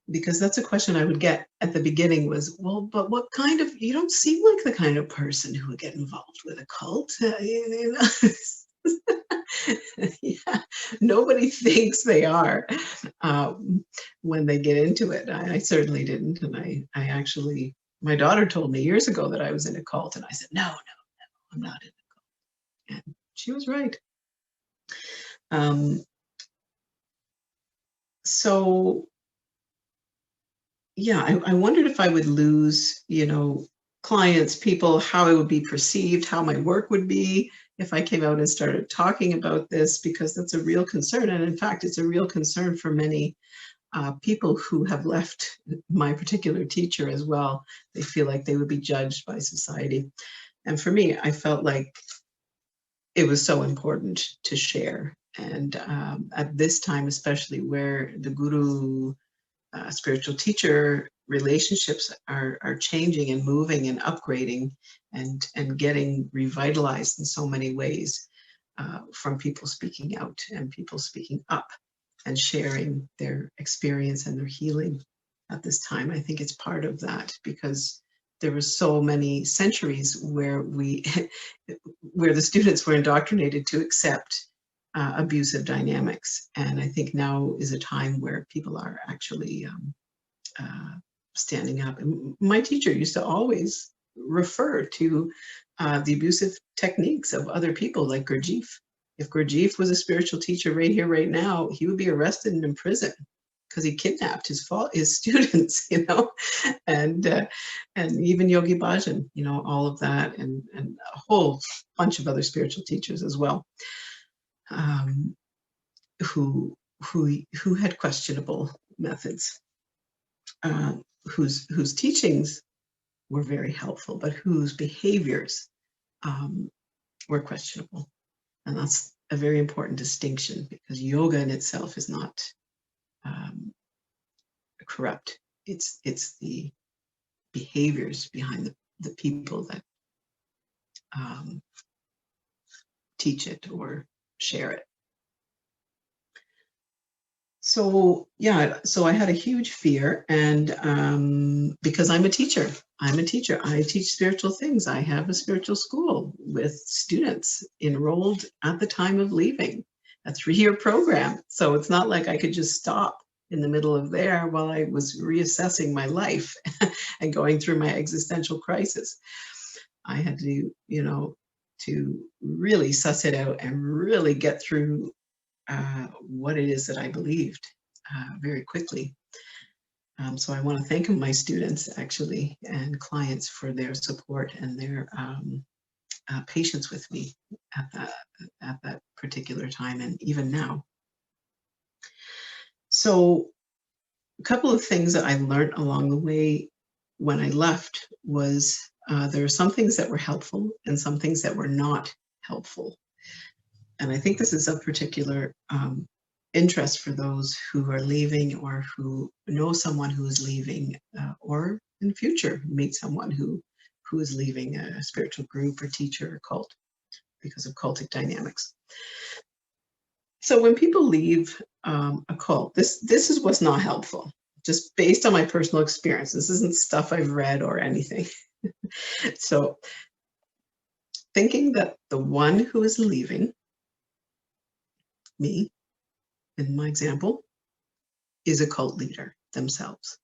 because that's a question I would get at the beginning was, well, but what kind of, you don't seem like the kind of person who would get involved with a cult. You know? Yeah, nobody thinks they are when they get into it. I certainly didn't. And I actually, my daughter told me years ago that I was in a cult. And I said, no, I'm not in a cult. And she was right. Um, so yeah, I wondered if I would lose, you know, clients, people, how I would be perceived, how my work would be if I came out and started talking about this, because that's a real concern. And in fact, it's a real concern for many people who have left my particular teacher as well. They feel like they would be judged by society. And for me, I felt like it was so important to share. And at this time, especially where the guru spiritual teacher relationships are changing and moving and upgrading and getting revitalized in so many ways, from people speaking out and people speaking up and sharing their experience and their healing at this time. I think it's part of that, because there were so many centuries where we where the students were indoctrinated to accept abusive dynamics. And I think now is a time where people are actually standing up. And my teacher used to always refer to the abusive techniques of other people, like Gurdjieff. If Gurdjieff was a spiritual teacher right here, right now, he would be arrested and in prison because he kidnapped his students, you know, and even Yogi Bhajan, you know, all of that, and a whole bunch of other spiritual teachers as well, um, who had questionable methods, whose teachings were very helpful, but whose behaviors um, were questionable. And that's a very important distinction, because yoga in itself is not um, corrupt. It's the behaviors behind the people that um, teach it or share it. So yeah, so I had a huge fear, and because I'm a teacher, I teach spiritual things. I have a spiritual school with students enrolled at the time of leaving, a 3-year program. So it's not like I could just stop in the middle of there while I was reassessing my life and going through my existential crisis. I had to, you know, to really suss it out and really get through what it is that I believed very quickly. So I want to thank my students, actually, and clients for their support and their patience with me at that particular time, and even now. So a couple of things that I learned along the way when I left was there were some things that were helpful and some things that were not helpful. And I think this is of particular interest for those who are leaving, or who know someone who is leaving, or in the future meet someone who is leaving a spiritual group or teacher or cult because of cultic dynamics. So when people leave a cult, this is what's not helpful, just based on my personal experience. This isn't stuff I've read or anything. So thinking that the one who is leaving, me, in my example, is a cult leader themselves,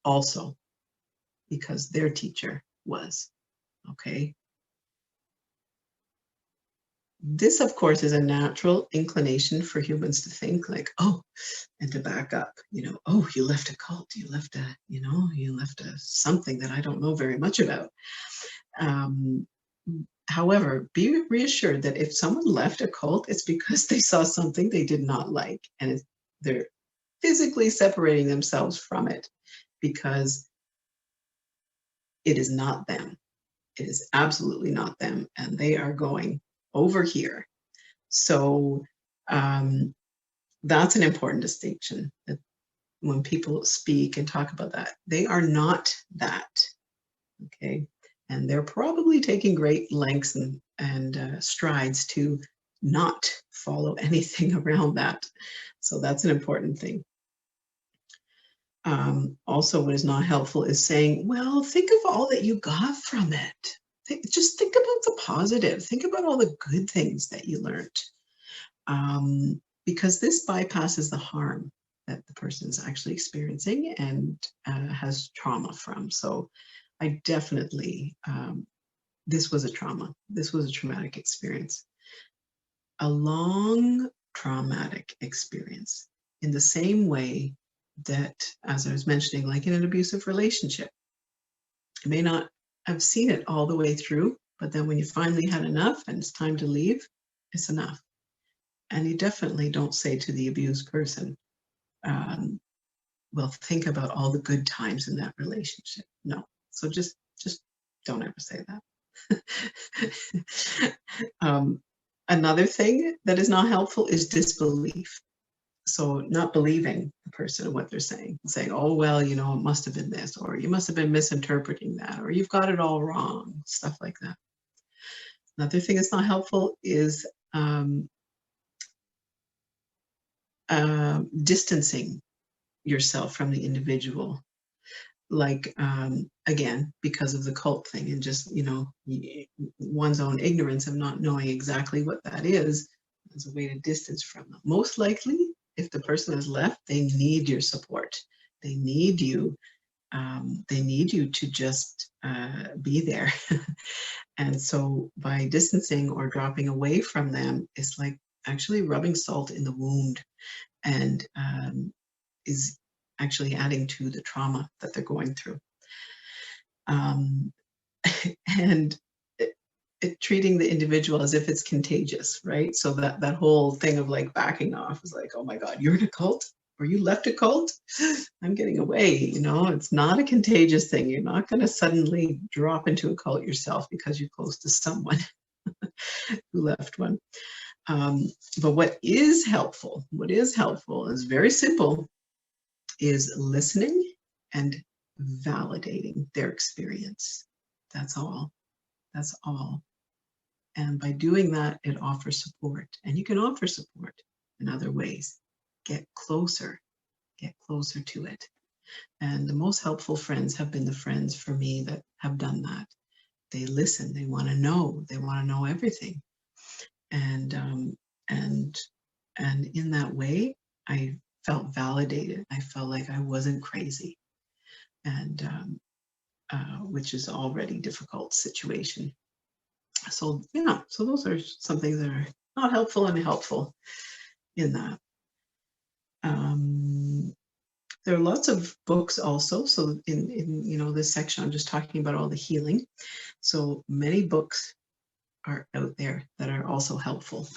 also because their teacher was. Okay. This, of course, is a natural inclination for humans to think like, oh, and to back up, you know, oh, you left a cult, you left a, you know, you left a something that I don't know very much about. However, be reassured that if someone left a cult, it's because they saw something they did not like, and they're physically separating themselves from it because it is not them. It is absolutely not them, and they are going over here. So that's an important distinction, that when people speak and talk about that, they are not that, okay? And they're probably taking great lengths and strides to not follow anything around that. So that's an important thing. Also, what is not helpful is saying, well, think of all that you got from it. Just think about the positive. Think about all the good things that you learned. Because this bypasses the harm that the person is actually experiencing and has trauma from. So I definitely, this was a trauma. This was a traumatic experience. A long traumatic experience, in the same way that, as I was mentioning, like in an abusive relationship, you may not have seen it all the way through, but then when you finally had enough and it's time to leave, it's enough. And you definitely don't say to the abused person, well, think about all the good times in that relationship. No. So just don't ever say that. Another thing that is not helpful is disbelief. So not believing the person and what they're saying oh, well, you know, it must have been this, or you must have been misinterpreting that, or you've got it all wrong, stuff like that. Another thing that's not helpful is distancing yourself from the individual, like again, because of the cult thing, and just, you know, one's own ignorance of not knowing exactly what that is as a way to distance from them. Most likely, if the person has left, they need your support. They need you. They need you to just be there. And so by distancing or dropping away from them, it's like actually rubbing salt in the wound, and is actually adding to the trauma that they're going through. And treating the individual as if it's contagious, right? So that whole thing of like backing off is like, oh my God, you're in a cult? Or you left a cult? I'm getting away, you know? It's not a contagious thing. You're not going to suddenly drop into a cult yourself because you're close to someone who left one. But what is helpful is very simple, is listening and validating their experience. That's all. That's all. And by doing that, it offers support. And you can offer support in other ways. Get closer to it. And the most helpful friends have been the friends for me that have done that. They listen, they want to know everything. And in that way, I felt validated. I felt like I wasn't crazy, and which is already a difficult situation. So yeah, so those are some things that are not helpful and helpful in that. There are lots of books also. So in you know, this section, I'm just talking about all the healing. So many books are out there that are also helpful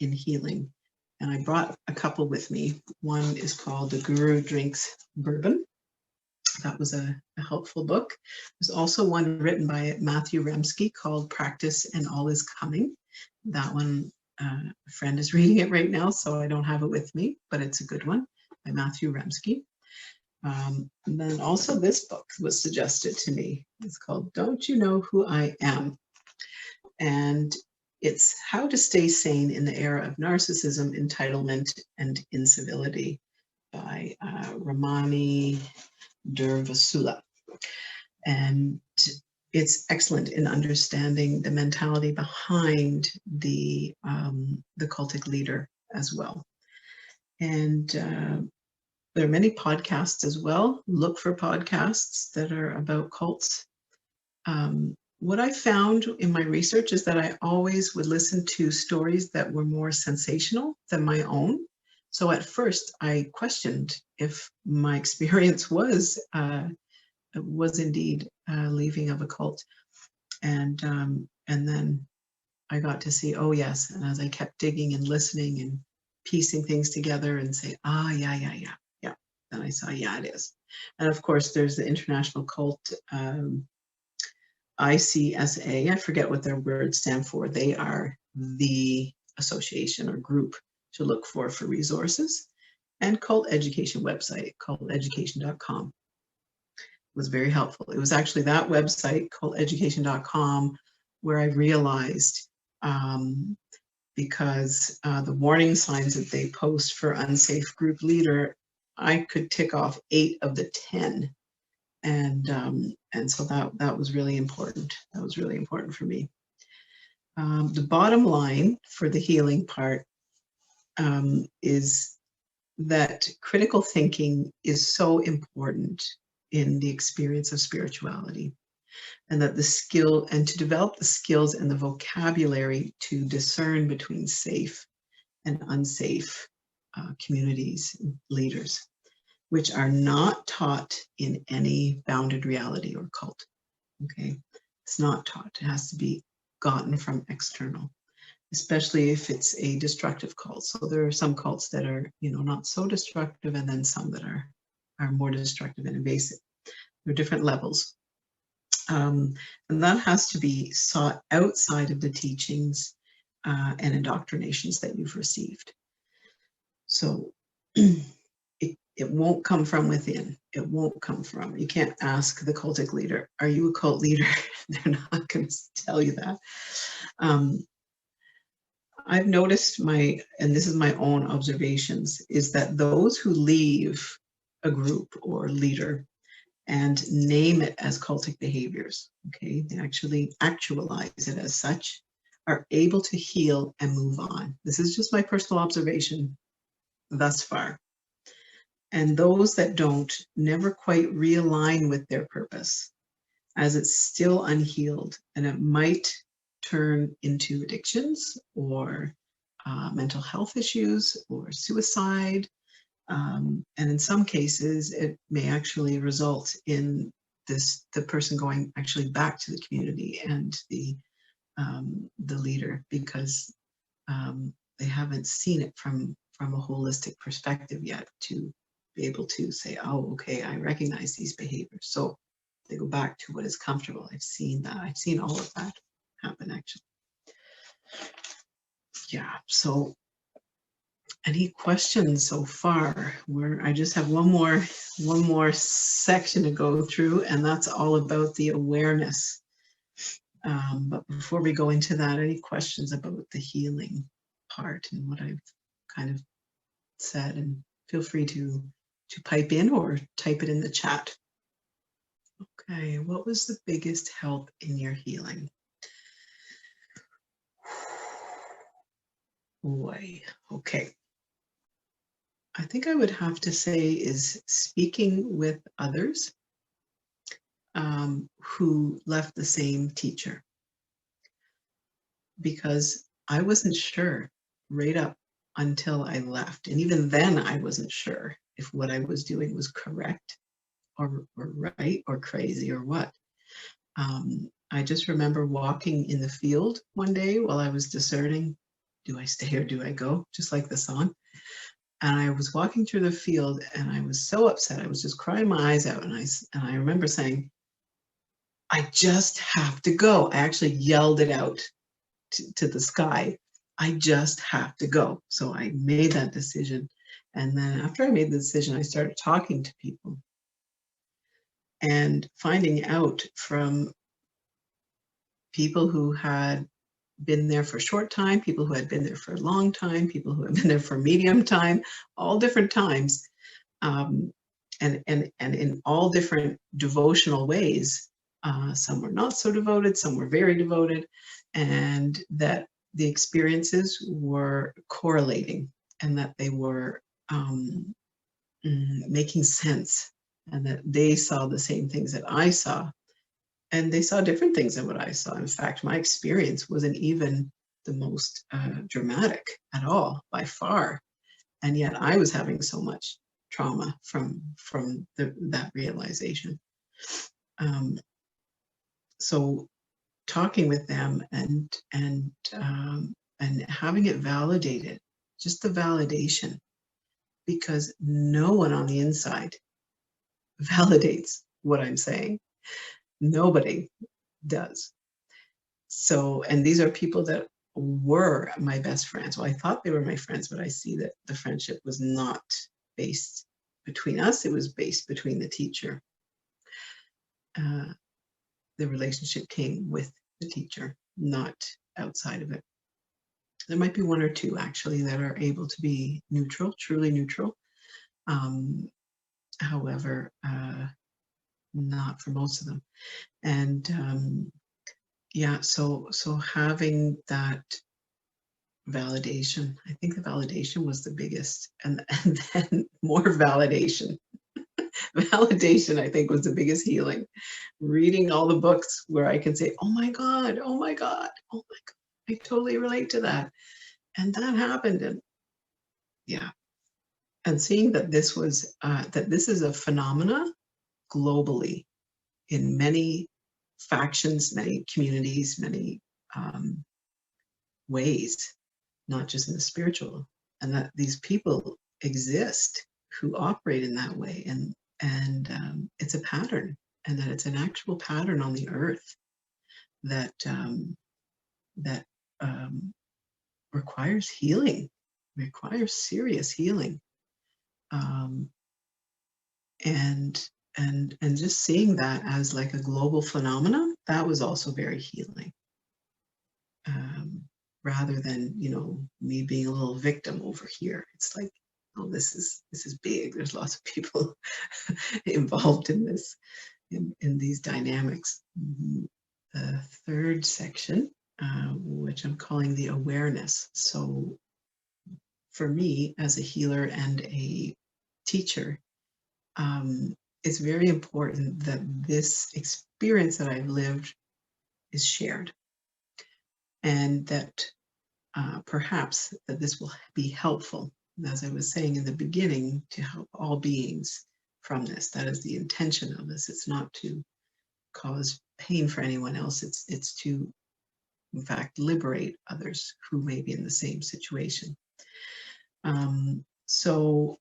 in healing. And I brought a couple with me. One is called The Guru Drinks Bourbon. That was a helpful book. There's also one written by Matthew Remski called Practice and All Is Coming. That one, a friend is reading it right now, so I don't have it with me, but it's a good one by Matthew Remski. And then also this book was suggested to me. It's called Don't You Know Who I Am? And it's How to Stay Sane in the Era of Narcissism, Entitlement, and Incivility by Ramani Durvasula. And it's excellent in understanding the mentality behind the cultic leader as well. And there are many podcasts as well. Look for podcasts that are about cults. What I found in my research is that I always would listen to stories that were more sensational than my own. So at first I questioned if my experience was indeed leaving of a cult. And And then I got to see, oh yes. And as I kept digging and listening and piecing things together and say, ah, yeah. Then I saw, yeah, it is. And of course, there's the International Cult, ICSA. I forget what their words stand for. They are the association or group to look for resources. And Cult Education website, culteducation.com, was very helpful. It was actually that website, culteducation.com, where I realized, because the warning signs that they post for unsafe group leader, I could tick off 8 of the 10. And so that was really important. That was really important for me. The bottom line for the healing part is that critical thinking is so important in the experience of spirituality, and that the skill, and to develop the skills and the vocabulary to discern between safe and unsafe communities and leaders, which are not taught in any bounded reality or cult. Okay, it's not taught. It has to be gotten from external, especially if it's a destructive cult. So there are some cults that are, not so destructive, and then some that are more destructive and invasive. There are different levels. And that has to be sought outside of the teachings and indoctrinations that you've received. So it won't come from within. It won't come from, you can't ask the cultic leader, are you a cult leader? They're not going to tell you that. I've noticed and this is my own observations, is that those who leave a group or leader and name it as cultic behaviors, okay, they actually actualize it as such, are able to heal and move on. This is just my personal observation thus far. And those that don't never quite realign with their purpose, as it's still unhealed, and it might turn into addictions or mental health issues or suicide. And in some cases, it may actually result in the person going actually back to the community and the leader, because they haven't seen it from a holistic perspective yet, to be able to say, oh, okay, I recognize these behaviors. So they go back to what is comfortable. I've seen that. I've seen all of that happen, actually. Yeah, so any questions so far? I just have one more section to go through, and that's all about the awareness. But before we go into that, any questions about the healing part and what I've kind of said? And feel free to pipe in or type it in the chat. Okay, what was the biggest help in your healing? Boy, okay. I think I would have to say is speaking with others who left the same teacher, because I wasn't sure right up until I left. And even then I wasn't sure if what I was doing was correct or right or crazy or what. I just remember walking in the field one day while I was discerning, do I stay or do I go? Just like the song. And I was walking through the field and I was so upset. I was just crying my eyes out. And I remember saying, I just have to go. I actually yelled it out to the sky. I just have to go. So I made that decision. And then after I made the decision, I started talking to people and finding out from people who had been there for a short time, people who had been there for a long time, people who had been there for medium time, all different times, and in all different devotional ways. Some were not so devoted, some were very devoted, and that the experiences were correlating, and that they were making sense, and that they saw the same things that I saw. And they saw different things than what I saw. In fact, my experience wasn't even the most dramatic at all, by far. And yet I was having so much trauma from that realization. So talking with them and having it validated, just the validation, because no one on the inside validates what I'm saying. Nobody does. So, and these are people that were my best friends. Well, I thought they were my friends, but I see that the friendship was not based between us. It was based between the teacher. The relationship came with the teacher, not outside of it. There might be one or two actually that are able to be neutral, truly neutral. However, not for most of them. And yeah, so having that validation, I think the validation was the biggest, and then more validation. Validation, I think, was the biggest healing. Reading all the books where I can say, oh my God, oh my God, oh my God, I totally relate to that. And that happened. And yeah. And seeing that this was, that this is a phenomena globally in many factions, many communities, many ways, not just in the spiritual, and that these people exist who operate in that way. And it's a pattern, and that it's an actual pattern on the earth that that requires healing, requires serious healing, um, and and just seeing that as like a global phenomenon, that was also very healing. Rather than, you know, me being a little victim over here. It's like, oh, this is big. There's lots of people involved in this, in these dynamics. The third section, which I'm calling the awareness. So for me, as a healer and a teacher, it's very important that this experience that I've lived is shared, and that perhaps that this will be helpful, as I was saying in the beginning, to help all beings from this. That is the intention of this. It's not to cause pain for anyone else. It's to, in fact, liberate others who may be in the same situation. So,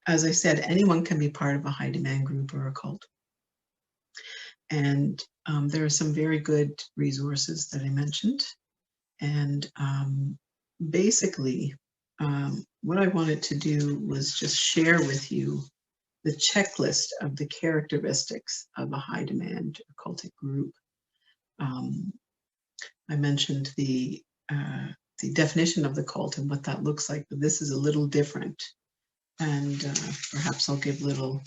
as I said, anyone can be part of a high demand group or a cult. And there are some very good resources that I mentioned. And basically, what I wanted to do was just share with you the checklist of the characteristics of a high demand occultic group. I mentioned the definition of the cult and what that looks like, but this is a little different. And perhaps I'll give little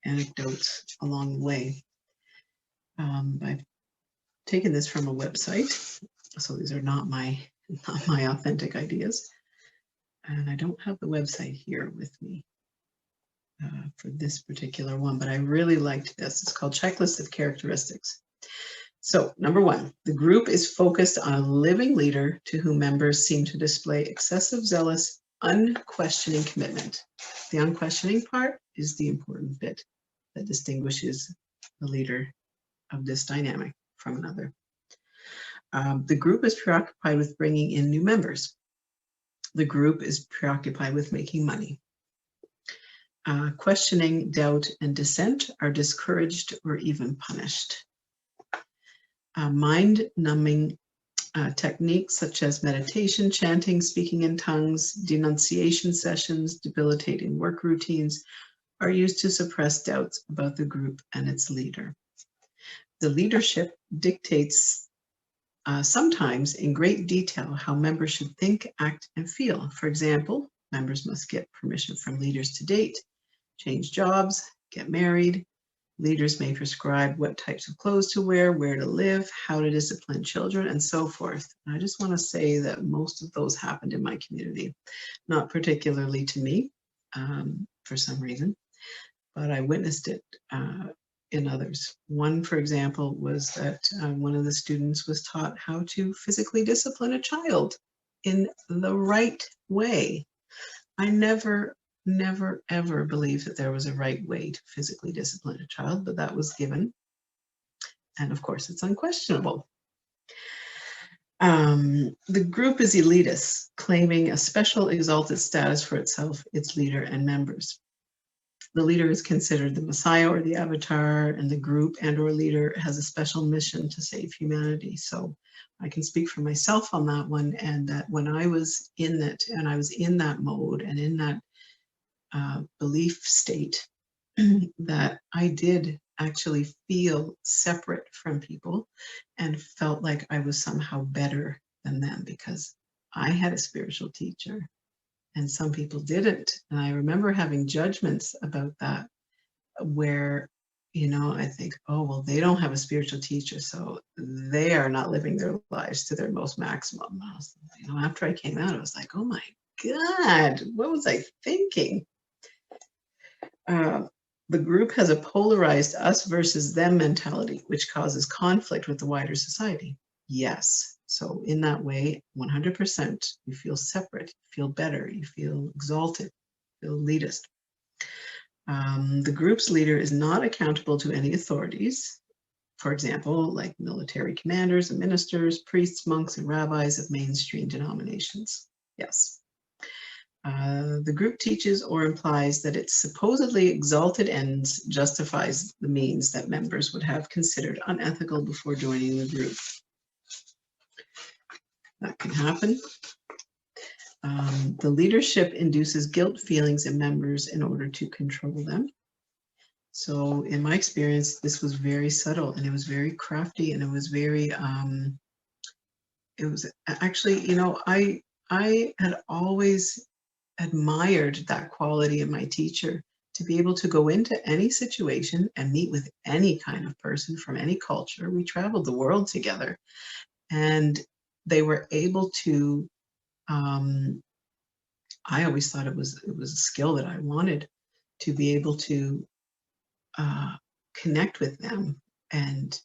anecdotes along the way. I've taken this from a website, so these are not my authentic ideas. And I don't have the website here with me for this particular one, but I really liked this. It's called Checklist of Characteristics. So, number one, the group is focused on a living leader to whom members seem to display excessive, zealous, unquestioning commitment. The unquestioning part is the important bit that distinguishes the leader of this dynamic from another. The group is preoccupied with bringing in new members. The group is preoccupied with making money. Questioning, doubt, and dissent are discouraged or even punished. Mind-numbing techniques such as meditation, chanting, speaking in tongues, denunciation sessions, debilitating work routines are used to suppress doubts about the group and its leader. The leadership dictates sometimes in great detail how members should think, act, and feel. For example, members must get permission from leaders to date, change jobs, get married. Leaders may prescribe what types of clothes to wear, where to live, how to discipline children, and so forth. And I just want to say that most of those happened in my community, not particularly to me for some reason, but I witnessed it in others. One, for example, was that one of the students was taught how to physically discipline a child in the right way. I never, ever believed that there was a right way to physically discipline a child, but that was given. And of course, it's unquestionable. The group is elitist, claiming a special exalted status for itself, its leader, and members. The leader is considered the Messiah or the Avatar, and the group and or leader has a special mission to save humanity. So I can speak for myself on that one, and that when I was in it, and I was in that mode and in that belief state, that I did actually feel separate from people and felt like I was somehow better than them because I had a spiritual teacher and some people didn't. And I remember having judgments about that where, I think, oh, well, they don't have a spiritual teacher, so they are not living their lives to their most maximum. After I came out, I was like, oh my God, what was I thinking? The group has a polarized us versus them mentality, which causes conflict with the wider society. Yes. So in that way, 100%, you feel separate, you feel better, you feel exalted, you feel elitist. The group's leader is not accountable to any authorities, for example, like military commanders and ministers, priests, monks, and rabbis of mainstream denominations. Yes. The group teaches or implies that its supposedly exalted ends justifies the means that members would have considered unethical before joining the group. That can happen. The leadership induces guilt feelings in members in order to control them. So in my experience, this was very subtle and it was very crafty and it was very, it was actually, I had always admired that quality in my teacher, to be able to go into any situation and meet with any kind of person from any culture. We traveled the world together and they were able to, I always thought it was a skill that I wanted, to be able to connect with them and,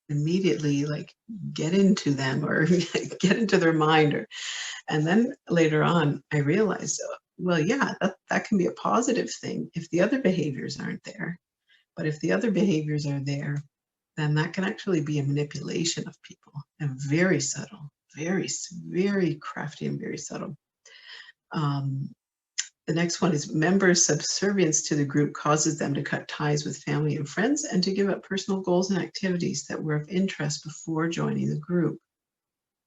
immediately like get into them or get into their mind. And then later on, I realized, well, yeah, that can be a positive thing if the other behaviors aren't there. But if the other behaviors are there, then that can actually be a manipulation of people, and very subtle, very, very crafty and very subtle. The next one is members' subservience to the group causes them to cut ties with family and friends and to give up personal goals and activities that were of interest before joining the group.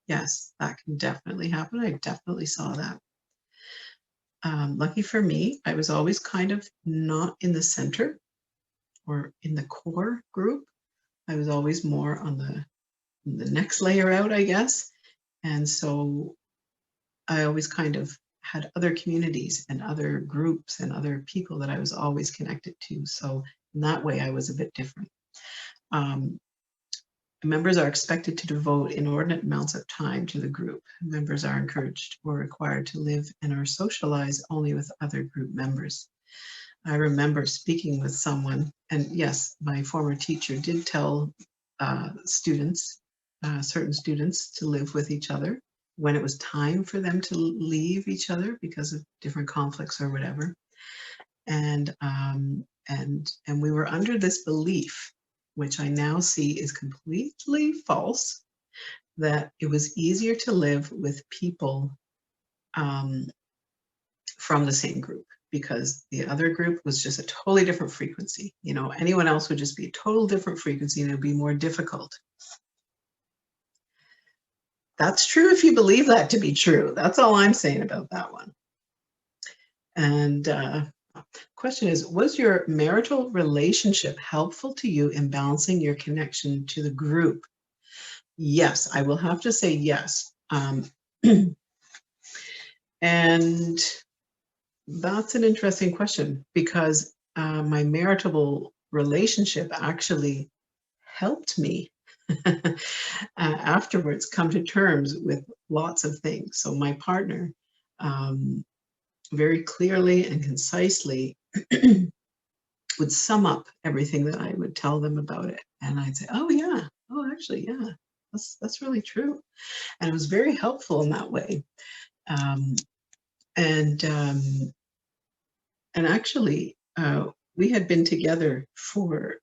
Yes, that can definitely happen. I definitely saw that. Lucky for me, I was always kind of not in the center or in the core group. I was always more on the next layer out, I guess. And so I always kind of had other communities and other groups and other people that I was always connected to. So in that way, I was a bit different. Members are expected to devote inordinate amounts of time to the group. Members are encouraged or required to live and or socialize only with other group members. I remember speaking with someone, and yes, my former teacher did tell students, certain students, to live with each other when it was time for them to leave each other because of different conflicts or whatever. And we were under this belief, which I now see is completely false, that it was easier to live with people from the same group, because the other group was just a totally different frequency. Anyone else would just be a total different frequency and it would be more difficult. That's true if you believe that to be true. That's all I'm saying about that one. And question is, was your marital relationship helpful to you in balancing your connection to the group? Yes, I will have to say yes. And that's an interesting question, because my marital relationship actually helped me afterwards come to terms with lots of things. So my partner very clearly and concisely would sum up everything that I would tell them about it. And I'd say, oh yeah, oh actually, yeah, that's really true. And it was very helpful in that way. And actually, we had been together for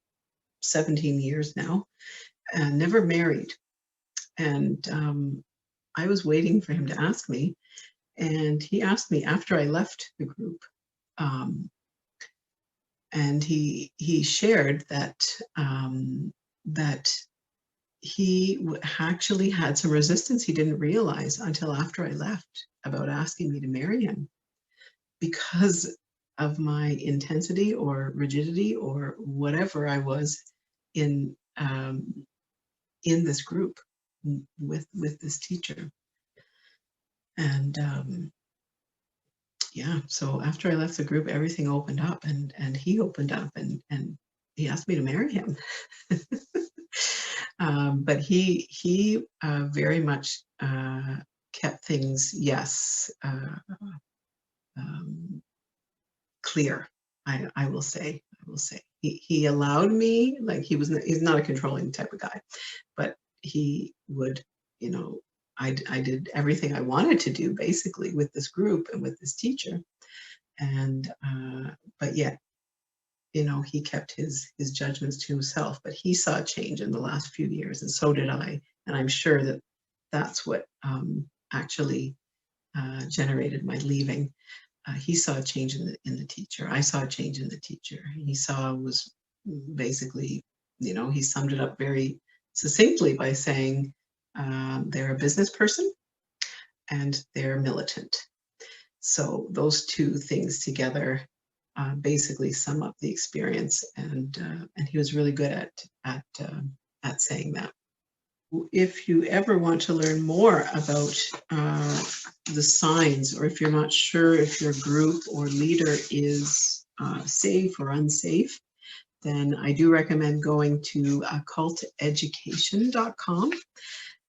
17 years now, and never married. And I was waiting for him to ask me, and he asked me after I left the group. Um, and he shared that that he actually had some resistance he didn't realize until after I left about asking me to marry him because of my intensity or rigidity or whatever I was in this group with this teacher. And yeah, so after I left the group, everything opened up, and he opened up, and he asked me to marry him. But he very much kept things, yes, um, clear. I will say, he allowed me, like he's not a controlling type of guy, but he would, you know, I did everything I wanted to do basically with this group and with this teacher, and but yet, you know, he kept his judgments to himself. But he saw a change in the last few years, and so did I. And I'm sure that that's what actually generated my leaving. He saw a change in the teacher. I saw a change in the teacher. He saw was basically, you know, he summed it up very succinctly by saying they're a business person and they're militant. So those two things together basically sum up the experience, and he was really good at saying that. If you ever want to learn more about the signs, or if you're not sure if your group or leader is safe or unsafe, then I do recommend going to culteducation.com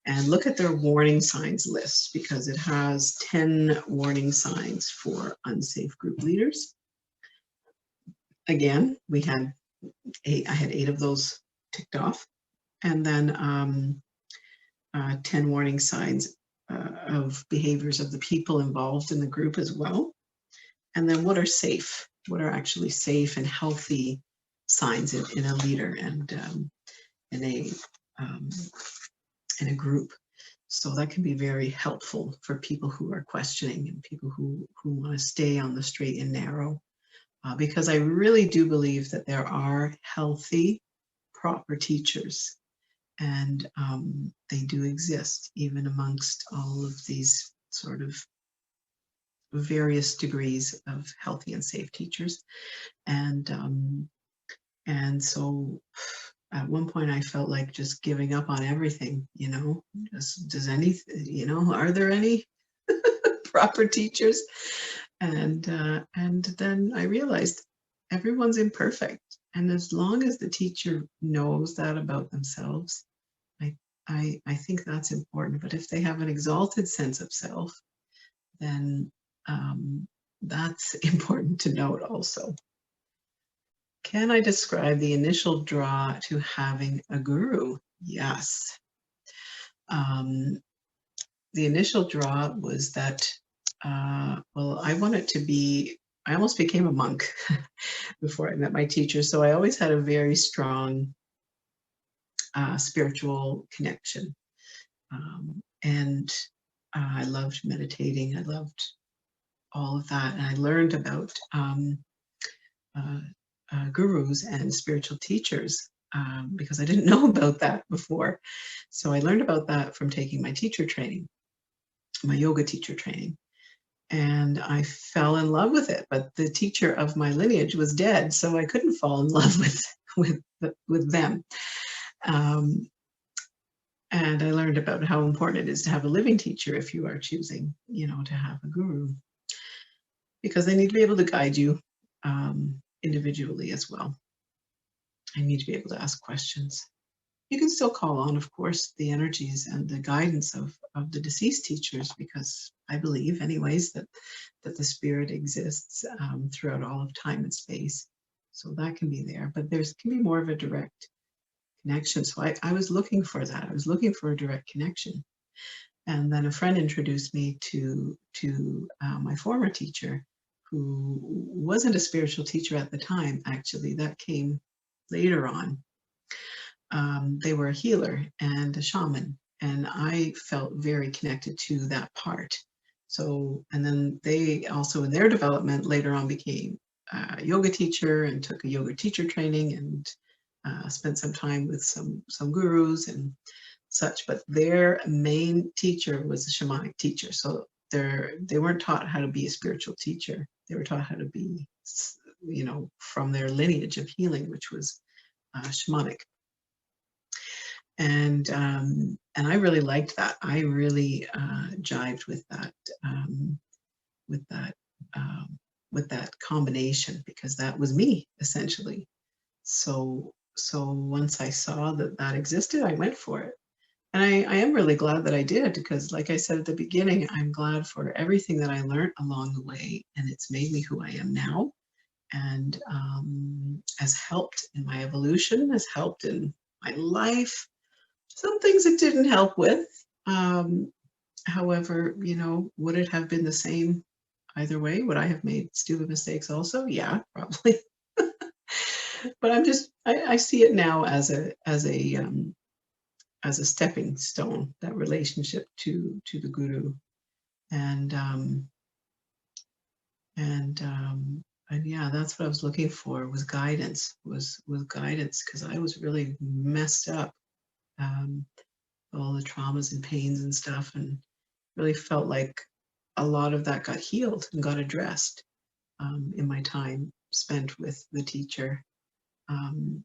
and look at their warning signs list, because it has 10 warning signs for unsafe group leaders. Again, we had I had 8 of those ticked off, and then 10 warning signs of behaviors of the people involved in the group as well. And then what are safe? What are actually safe and healthy signs in a leader and in a group? So that can be very helpful for people who are questioning and people who want to stay on the straight and narrow. Because I really do believe that there are healthy, proper teachers, and they do exist even amongst all of these sort of various degrees of healthy and safe teachers. And so at one point I felt like just giving up on everything, you know. Does any, you know, are there any proper teachers? And then I realized everyone's imperfect, and as long as the teacher knows that about themselves, I think that's important. But if they have an exalted sense of self, then that's important to note also. Can I describe the initial draw to having a guru? Yes. The initial draw was that, well, I wanted to be, I almost became a monk before I met my teacher. So I always had a very strong spiritual connection. And I loved meditating. I loved all of that. And I learned about gurus and spiritual teachers because I didn't know about that before. So I learned about that from taking my teacher training, my yoga teacher training. And I fell in love with it. But the teacher of my lineage was dead, so I couldn't fall in love with them. And I learned about how important it is to have a living teacher if you are choosing, you know, to have a guru, because they need to be able to guide you individually as well. I need to be able to ask questions. You can still call on, of course, the energies and the guidance of the deceased teachers, because I believe, anyways, that the spirit exists throughout all of time and space. So that can be there, but there can be more of a direct connection. So I was looking for that. I was looking for a direct connection. And then a friend introduced me to my former teacher, who wasn't a spiritual teacher at the time, actually. That came later on. They were a healer and a shaman, and I felt very connected to that part. So, and then they also in their development later on became a yoga teacher and took a yoga teacher training and spent some time with some gurus and such. But their main teacher was a shamanic teacher. So they weren't taught how to be a spiritual teacher. They were taught how to be, from their lineage of healing, which was shamanic. And I really liked that. I really jived um, with that um, with that combination because that was me essentially. So once I saw that that existed, I went for it, and I am really glad that I did because, like I said at the beginning, I'm glad for everything that I learned along the way, and it's made me who I am now, and has helped in my evolution, has helped in my life. Some things it didn't help with. Um, However, would it have been the same either way? Would I have made stupid mistakes also? Yeah, probably. But I see it now as a stepping stone, that relationship to the guru. And and and yeah, that's what I was looking for, was guidance, was guidance, because I was really messed up. Um, all the traumas and pains and stuff, and really felt like a lot of that got healed and got addressed in my time spent with the teacher. Um,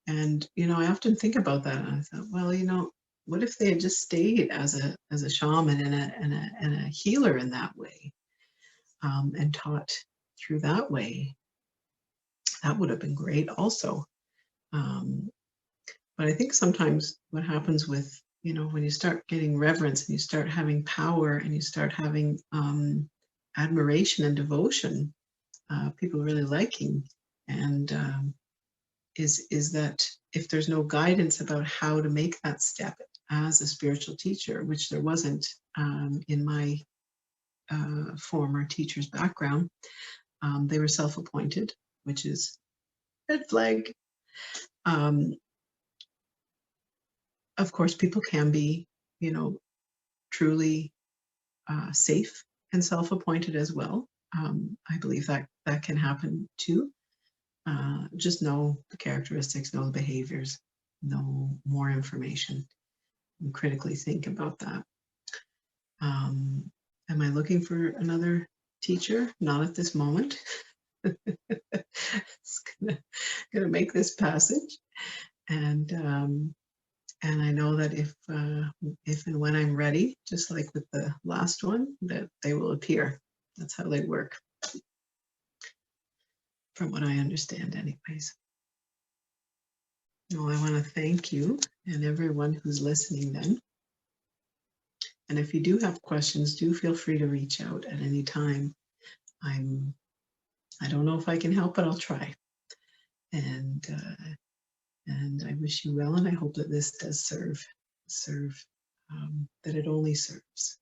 and I often think about that, and I thought, well, what if they had just stayed as a shaman and a healer in that way, and taught through that way? That would have been great, also. Um, But I think sometimes what happens with, when you start getting reverence and you start having power and you start having admiration and devotion, people really liking, and is that if there's no guidance about how to make that step as a spiritual teacher, which there wasn't in my former teacher's background, they were self-appointed, which is red flag. Um, of course, people can be, you know, truly safe and self-appointed as well. I believe that that can happen too. Just know the characteristics, know the behaviors, know more information, and critically think about that. Um, am I looking for another teacher? Not at this moment. It's gonna make this passage, and I know that if and when I'm ready, just like with the last one, that they will appear. That's how they work, from what I understand, anyways. Well, I want to thank you and everyone who's listening then. And if you do have questions, do feel free to reach out at any time. I don't know if I can help, but I'll try. And I wish you well, and I hope that this does serve that it only serves.